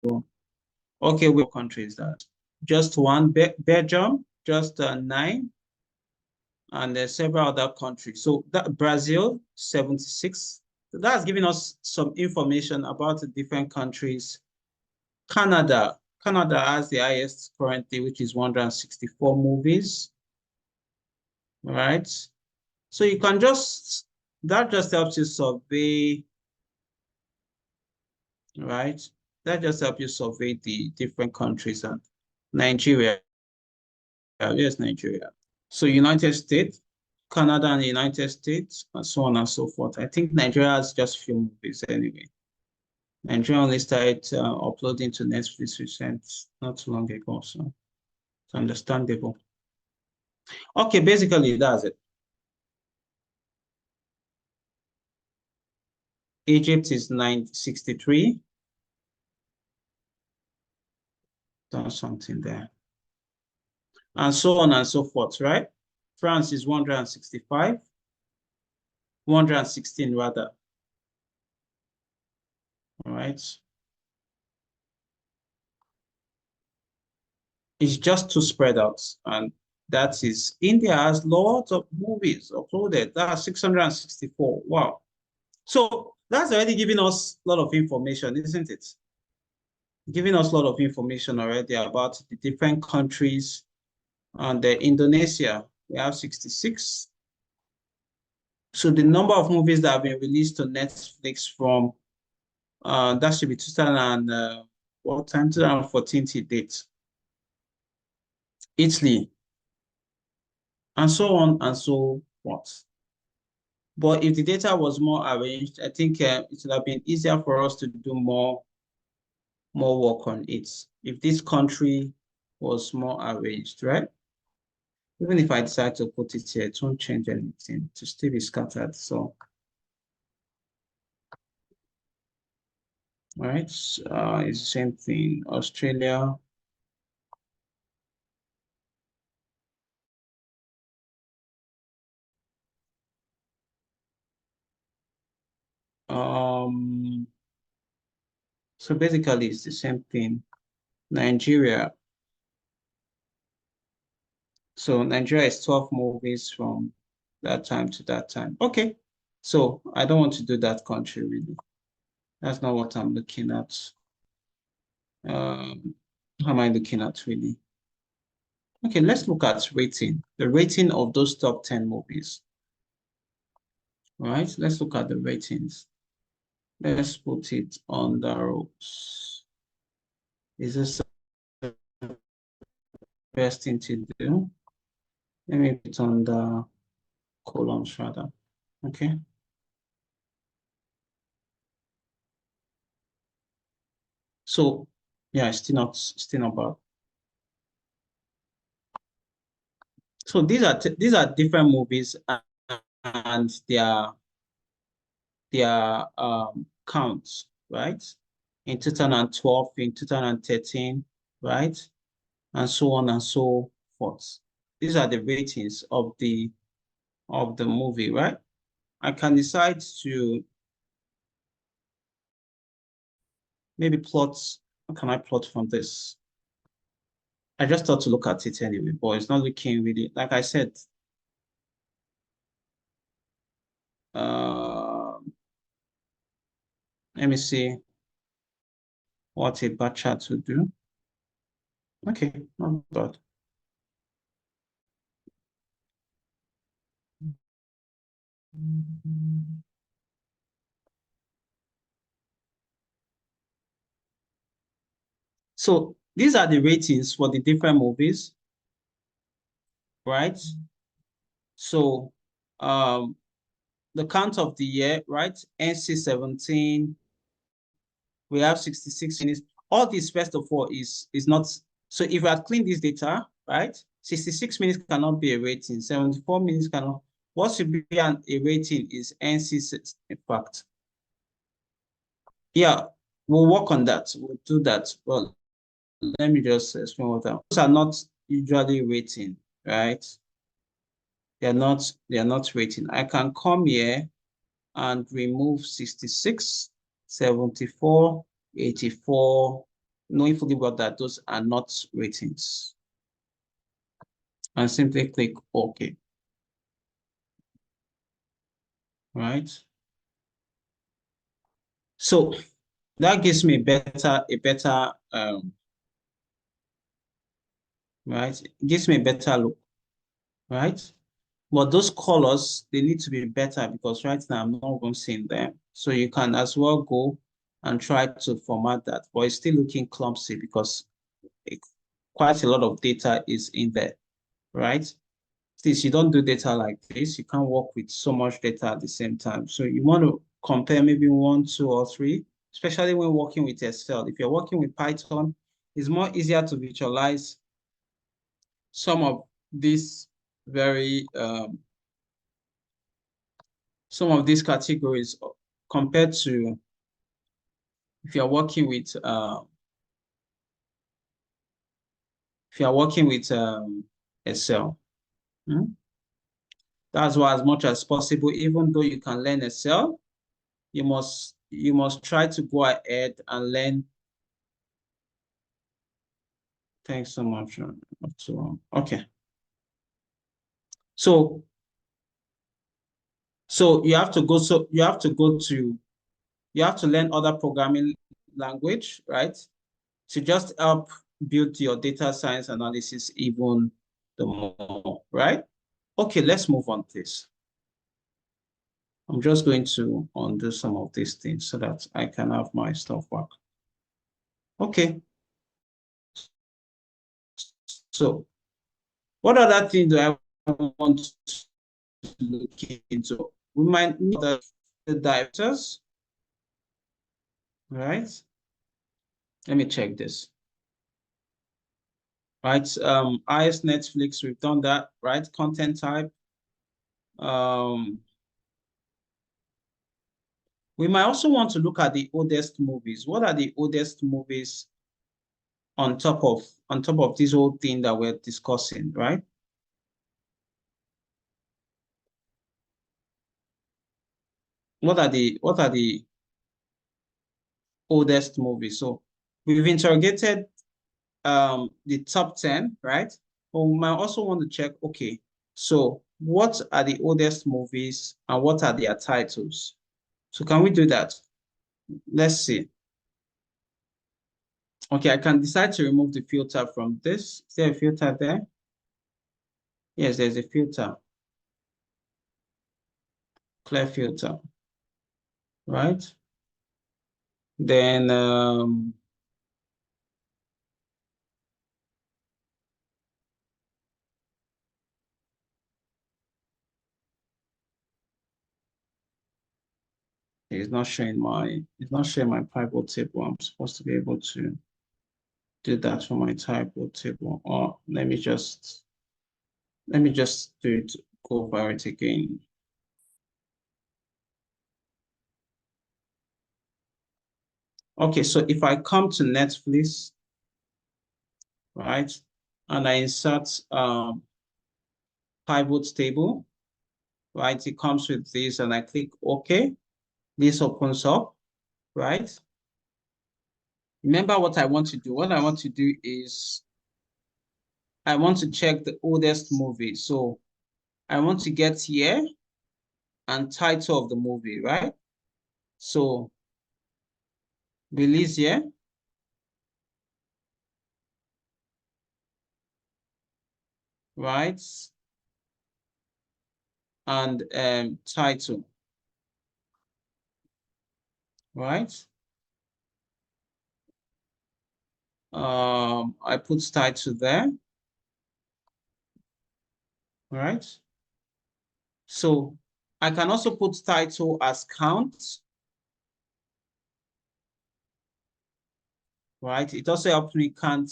alone. Okay, what country is that? Just one, Belgium, just 9, and there's several other countries. So that Brazil, 76. So that's giving us some information about the different countries. Canada has the highest currently, which is 164 movies, right? So you can just, that just helps you survey, right? That just helps you survey the different countries. And Nigeria, yes, Nigeria. So United States, Canada and the United States, and so on and so forth. I think Nigeria has just few movies anyway. Nigeria only started uploading to Netflix recent, not too long ago, so it's understandable. Okay, basically that's it. Egypt is 963. Done something there. And so on and so forth, right? France is 165, 116 rather. All right. It's just too spread out. And that is, India has lots of movies uploaded. That's 664. Wow. So that's already giving us a lot of information, isn't it? Giving us a lot of information already about the different countries. And Indonesia, we have 66. So the number of movies that have been released to Netflix from that should be 2000 and what time? 2014 to date. Italy, and so on and so forth. But if the data was more arranged, I think it would have been easier for us to do more work on it. If this country was more arranged, right? Even if I decide to put it here, it won't change anything. To still be scattered. So, all right, it's the same thing. Australia. So basically it's the same thing. Nigeria. So Nigeria is 12 movies from that time to that time. Okay. So I don't want to do that country really. That's not what I'm looking at. How am I looking at really? Okay, let's look at rating. The rating of those top 10 movies. All right, let's look at the ratings. Let's put it on the rows. Is this the best thing to do? Let me put it on the columns rather. Okay. So yeah, it's still not bad. So these are different movies and their counts, right? In 2012, in 2013, right? And so on and so forth. These are the ratings of the movie, right? I can decide to maybe plot. How can I plot from this? I just thought to look at it anyway, but it's not looking really, like I said, let me see what a bar chart would do. Okay, not bad. So these are the ratings for the different movies, right? So the count of the year, right? NC-17, we have 66 minutes. All this, first of all, is not, so if we had cleaned this data, right? 66 minutes cannot be a rating, 74 minutes cannot. What should be a rating is NC, in fact. Yeah, we'll work on that. We'll do that. Well, let me just explain what that. Those are not usually rating, right? They are not rating. I can come here and remove 66, 74, 84, knowing fully well that those are not ratings. And simply click OK. Right? So that gives me a better right? It gives me a better look, right? But those colors, they need to be better because right now I'm not even seeing them. So you can as well go and try to format that, but it's still looking clumsy because quite a lot of data is in there, right? Since you don't do data like this, you can't work with so much data at the same time. So you want to compare maybe 1, 2, or 3, especially when working with Excel. If you're working with Python, it's more easier to visualize some of these very some of these categories compared to if you're working with Excel. That's why, as much as possible, even though you can learn Excel, you must try to go ahead and learn. Thanks so much. Okay. So you have to go. So you have to learn other programming language, right? To just help build your data science analysis even the more, right? Okay, let's move on, please. I'm just going to undo some of these things so that I can have my stuff back. Okay. So what other thing do I want to look into? We might need the directors, right? Let me check this. Right, IS Netflix, we've done that, right? Content type. We might also want to look at the oldest movies. What are the oldest movies on top of this whole thing that we're discussing, right? What are the oldest movies? So we've interrogated the top 10, right? But we might also want to check, okay, so what are the oldest movies and what are their titles? So can we do that? Let's see. Okay, I can decide to remove the filter from this. Is there a filter there? Yes, there's a filter. Clear filter, right? Then it's not showing my pivot table. I'm supposed to be able to do that for my pivot table. Or let me just do it, go over it again. Okay, so if I come to Netflix, right, and I insert pivot table, right, it comes with this, and I click OK. This opens up, right? Remember what I want to do. What I want to do is I want to check the oldest movie. So I want to get year and title of the movie, right? So release year, right? And title, right? I put title there, right? So I can also put title as count, right? It also helps me count,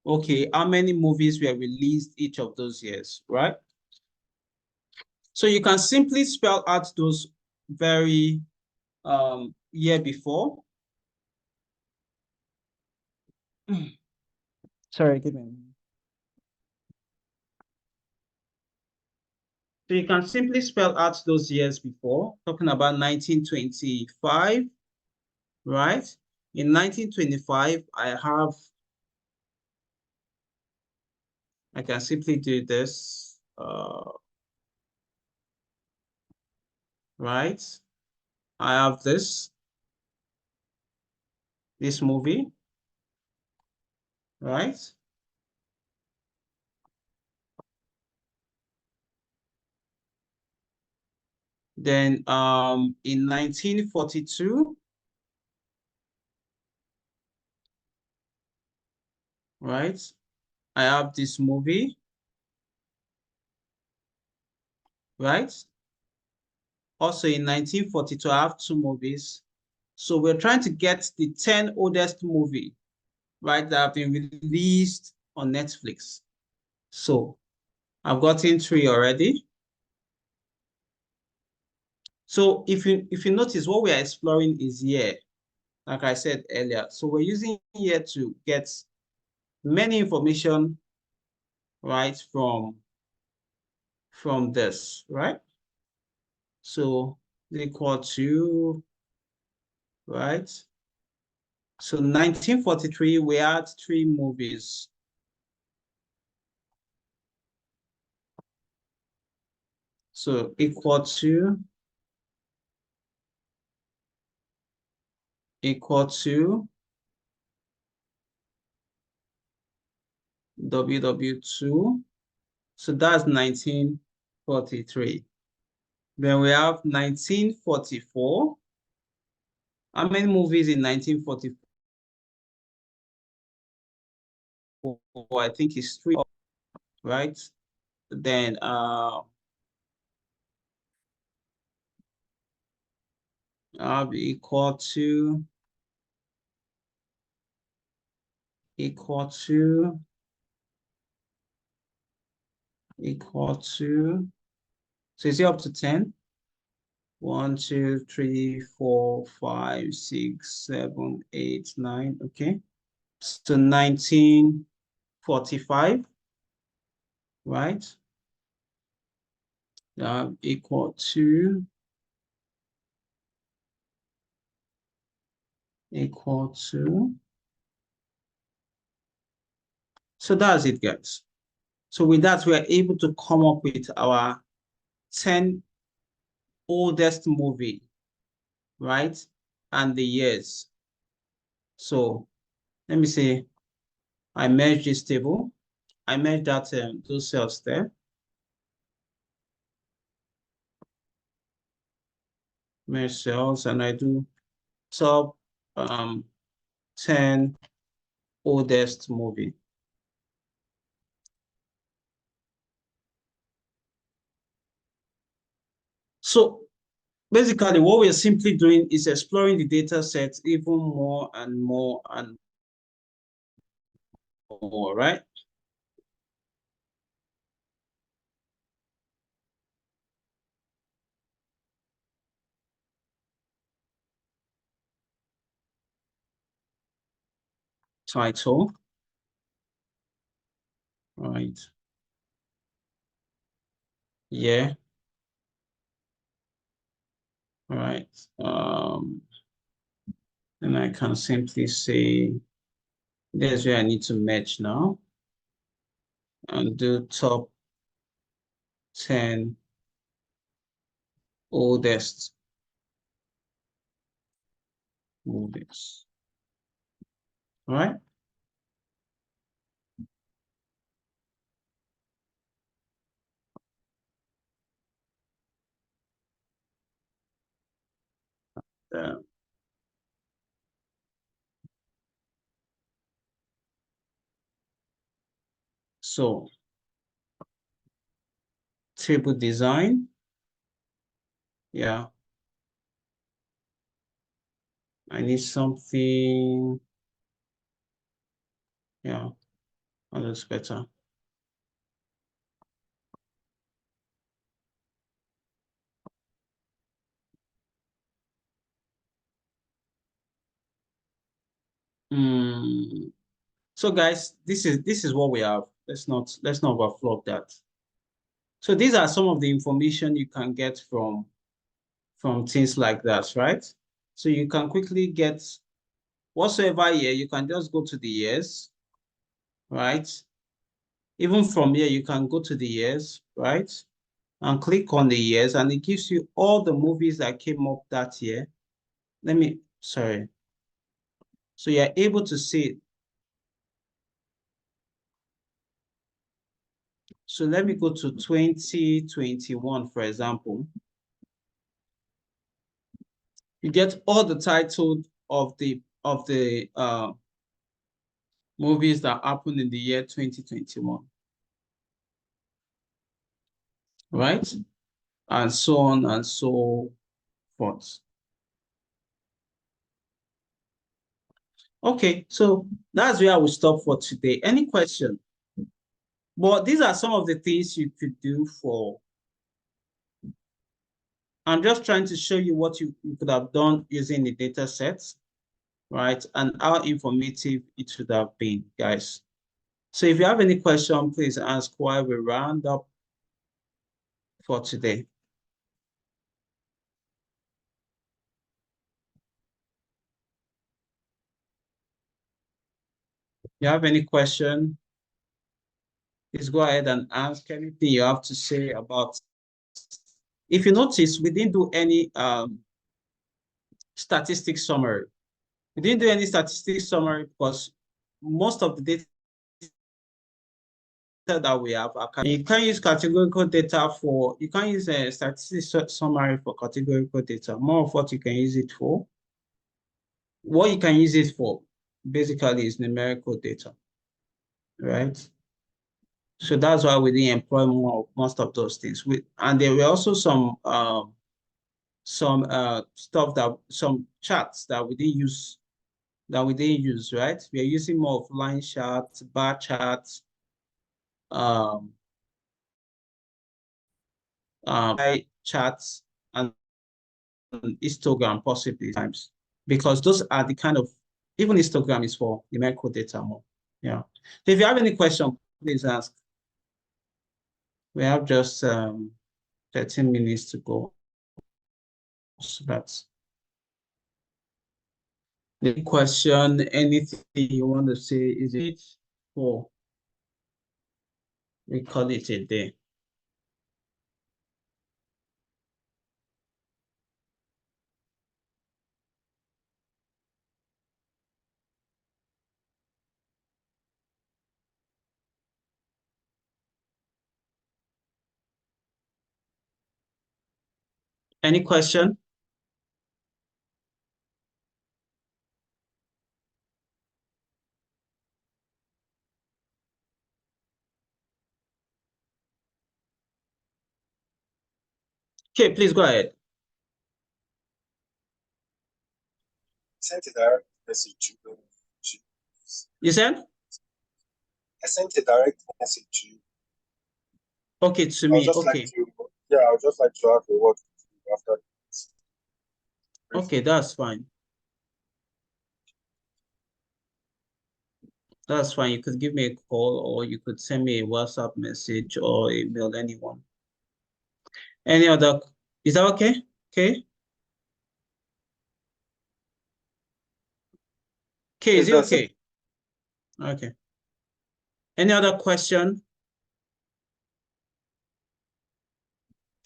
okay, how many movies were released each of those years, right? So you can simply spell out those very year before. Sorry, give me a minute. So you can simply spell out those years before, talking about 1925, right? In 1925, I can simply do this, right? I have this movie, right? Then in 1942, right? I have this movie, right? Also in 1942, I have two movies. So we're trying to get the 10 oldest movie, right, that have been released on Netflix. So I've gotten 3 already. So if you notice, what we are exploring is year, like I said earlier. So we're using year to get many information, right, from this, right? So equal to, right? So 1943, we had 3 movies. So equal to WW2. So that's 1943. Then we have 1944. How many movies in 1944? I think it's 3, right? Then I'll be equal to equal to so is it up to 10? 1, 2, 3, 4, 5, 6, 7, 8, 9. Okay. So 1945, right? Equal to so that's it, guys. So with that, we are able to come up with our 10 oldest movie, right? And the years. So let me say, I merge this table. I merge that those cells there. Merge cells, and I do top 10 oldest movie. So basically, what we're simply doing is exploring the data sets even more and more and more, right? Title, right? Yeah, right. And I can simply say, there's where I need to match now and do top 10 oldest movies. All right. Uh, so table design. Yeah. I need something. Yeah, that looks better. So guys, this is what we have. Let's not overflow that. So these are some of the information you can get from things like that, right? So you can quickly get whatsoever year, you can just go to the years, right? Even from here, you can go to the years, right? And click on the years, and it gives you all the movies that came up that year. Sorry. So you're able to see. So let me go to 2021, for example. You get all the titles of the movies that happened in the year 2021, right? And so on and so forth. Okay, so that's where I will stop for today. Any question? But these are some of the things you could do for. I'm just trying to show you what you could have done using the data sets, right? And how informative it should have been, guys. So if you have any question, please ask while we round up for today. If you have any question, please go ahead and ask anything you have to say about. If you notice, we didn't do any statistics summary. We didn't do any statistics summary because most of the data that we have you can use categorical data for, you can use a statistics summary for categorical data. More of what you can use it for. What you can use it for basically is numerical data, right? So that's why we didn't employ most of those things. And there were also some stuff that some charts that we didn't use, right? We are using more of line charts, bar charts, charts, and histogram possibly times, because those are the kind of, even histogram is for numerical data more. Yeah. So if you have any question, please ask. We have just 13 minutes to go. So that's the question. Anything you want to say? Is it for? We call it a day. Any question? Okay, please go ahead. Sent a direct message to you. You said? I sent a direct message to you. Okay, to me. Okay. I would just like to have a word with you after this. Okay, that's fine. That's fine. You could give me a call or you could send me a WhatsApp message or email anyone. Any other? Is that okay? Okay. Okay, is it okay? Okay. Any other question?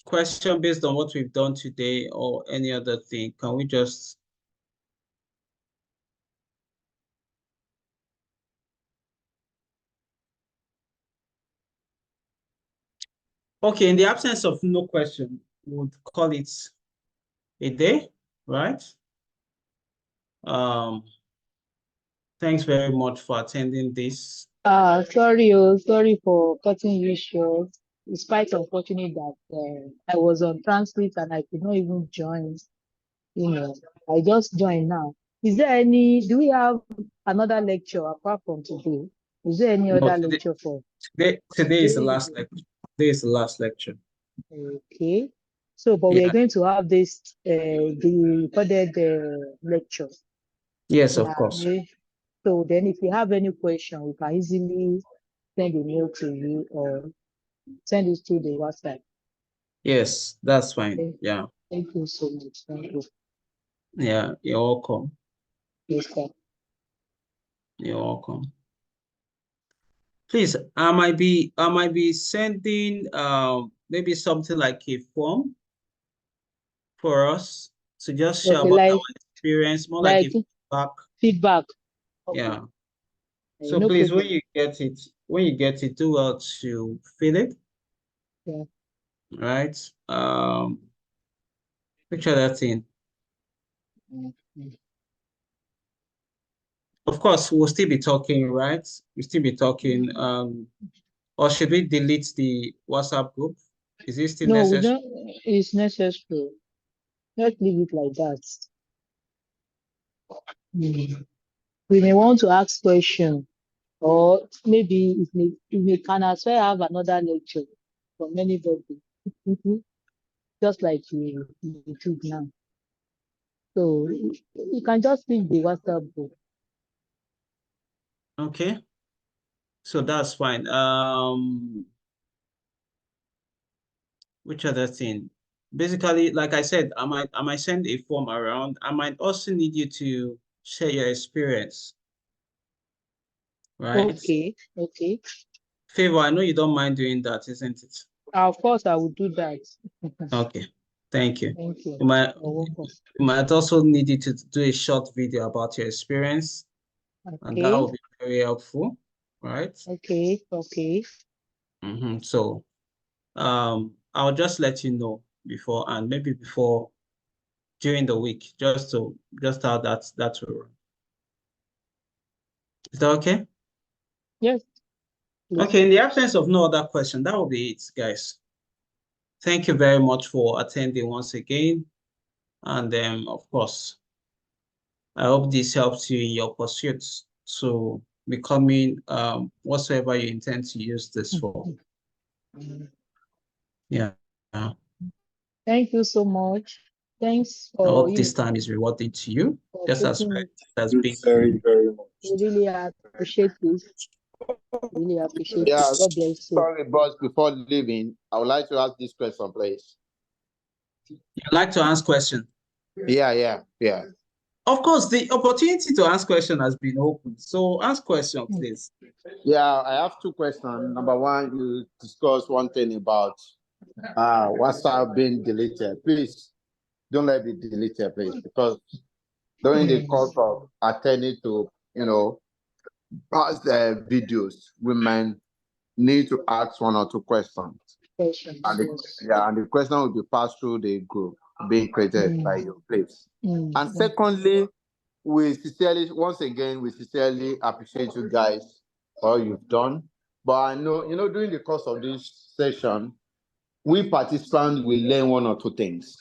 Question based on what we've done today or any other thing? Can we just... Okay, in the absence of no question, we would call it a day, right? Thanks very much for attending this. Sorry for cutting you short. It's quite unfortunate that I was on transit and I could not even join. I just joined now. Do we have another lecture apart from today? Is there any other lecture for? Today is the last lecture. Today is the last lecture. Okay. So, but we are going to have the recorded lecture. Yes, of course. So then if you have any question, we can easily send a mail to you or send it to the WhatsApp. Yes, that's fine. Yeah. Thank you so much. Thank you. Yeah, you're welcome. Yes, sir. You're welcome. Please, I might be sending maybe something like a form for us to just share about our experience, more like a feedback. Feedback. Okay. Yeah. So no please, problem. When you get it, do well to fill it. Yeah. Right. Picture that in. Of course, we'll still be talking, right? We'll still be talking. Or should we delete the WhatsApp group? Is it still necessary? No, it's necessary. Let's leave it like that. We may want to ask questions, or maybe if we can as well have another lecture from anybody, just like we did now. So you can just leave the WhatsApp group. Okay. So that's fine. Which other thing? Basically, like I said, I might send a form around. I might also need you to share your experience. Right? Okay. Favor, I know you don't mind doing that, isn't it? Of course, I will do that. Okay. Thank you. Thank you. You might also need you to do a short video about your experience. Okay. And that will be very helpful, right? Okay. So I'll just let you know before, and maybe before during the week, just how that will run. Is that okay? Yes. Okay, in the absence of no other question, that will be it, guys. Thank you very much for attending once again. And of course, I hope this helps you in your pursuits to becoming whatsoever you intend to use this for. Yeah. Thank you so much. Thanks for I hope this time is rewarded to you. Just as it has been. Very, very much. We really appreciate this. Really appreciate it. God bless you. Sorry, boss, before leaving, I would like to ask this question, please. You'd like to ask question? Yeah. Of course, the opportunity to ask question has been open. So ask question, please. Yeah, I have two questions. Number one, you discussed one thing about WhatsApp being deleted. Please don't let it be deleted, please, because during the course of attending to, past videos, women need to ask one or two questions. And the question will be passed through the group. being created by your place. And secondly, we sincerely appreciate you guys for all you've done. But I know, during the course of this session, we participants will learn one or two things.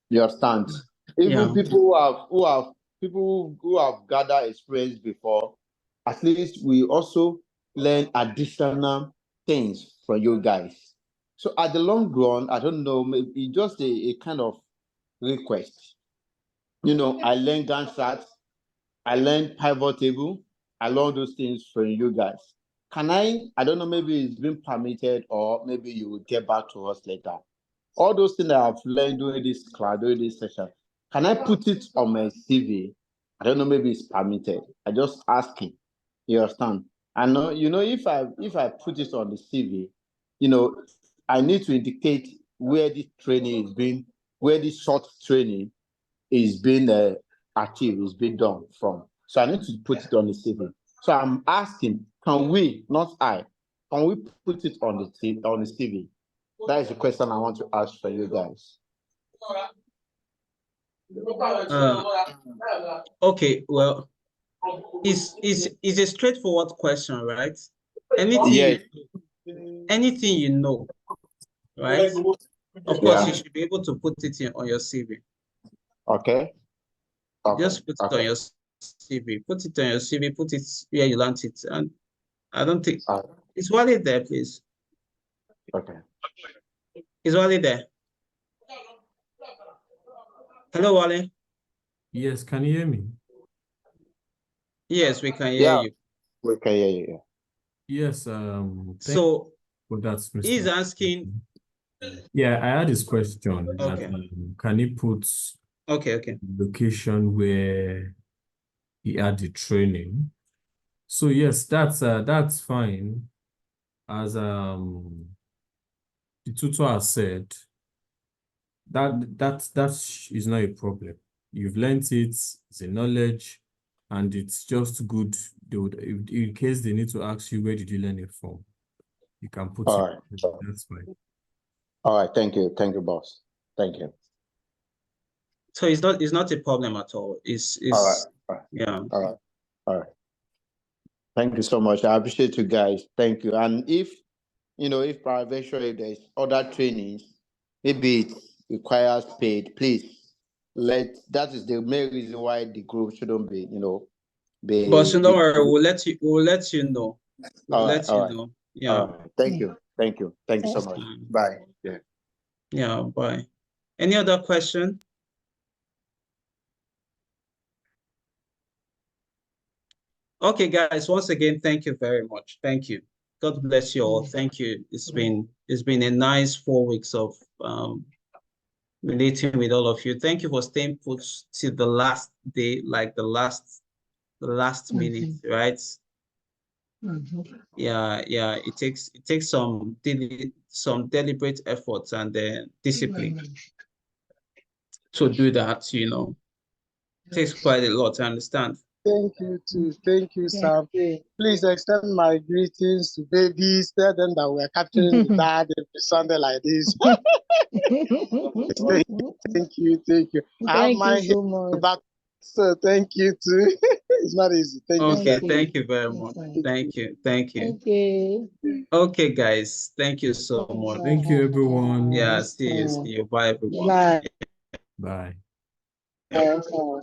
You understand? Even people who have gathered experience before, at least we also learn additional things from you guys. So at the long run, I don't know, maybe just a kind of request. I learned Gantt chart, I learned pivot table, I learned those things from you guys. Can I don't know, maybe it's been permitted, or maybe you will get back to us later. All those things that I've learned during this class, during this session, can I put it on my CV? I don't know, maybe it's permitted. I just asking. You understand? I know, if I put it on the CV, I need to indicate where this training is being, where this short training is being achieved, is being done from. So I need to put it on the CV. So I'm asking, can we, not I, can we put it on the CV? That is the question I want to ask for you guys. Okay, well, it's a straightforward question, right? Yes. Anything you know, right? Of course, you should be able to put it on your CV. Okay. Just put it on your CV. Put it on your CV. Put it where you learned it, and I don't think it's Wale there, please. Okay. Is Wale there? Hello, Wale. Yes, can you hear me? Yes, we can hear you. We can hear you. Yes. So that's he's asking. Yeah, I had this question. Okay. Can he put okay location where he had the training? So yes, that's fine. As the tutor has said, that is not a problem. You've learned it, it's a knowledge, and it's just good. In case they need to ask you, where did you learn it from? You can put All it. right. That's fine. All right. Thank you, boss. Thank you. So it's not a problem at all. It's all right. Yeah. All right. Thank you so much. I appreciate you guys. Thank you. And if peradventure there's other trainings, maybe it requires paid, please that is the main reason why the group shouldn't be, But don't worry, we'll let you know. We'll let you know. Yeah. All right. Thank you so much. Bye. Yeah, bye. Any other question? Okay, guys, once again, thank you very much. Thank you. God bless you all. Thank you. It's been a nice 4 weeks of relating with all of you. Thank you for staying put till the last day, like the last minute, right? Yeah, it takes some deliberate efforts and discipline to do that, It takes quite a lot to understand. Thank you too. Thank you, Sam. Please extend my greetings to babies. Tell them that we're capturing the dad every Sunday like this. Thank you. I have my so much. back, so thank you too. It's not easy. Thank you. Thank you very much. Thank you. Okay. Okay, guys. Thank you so much. Thank you, everyone. Yeah, see you. Bye, everyone. Bye. Bye. Bye.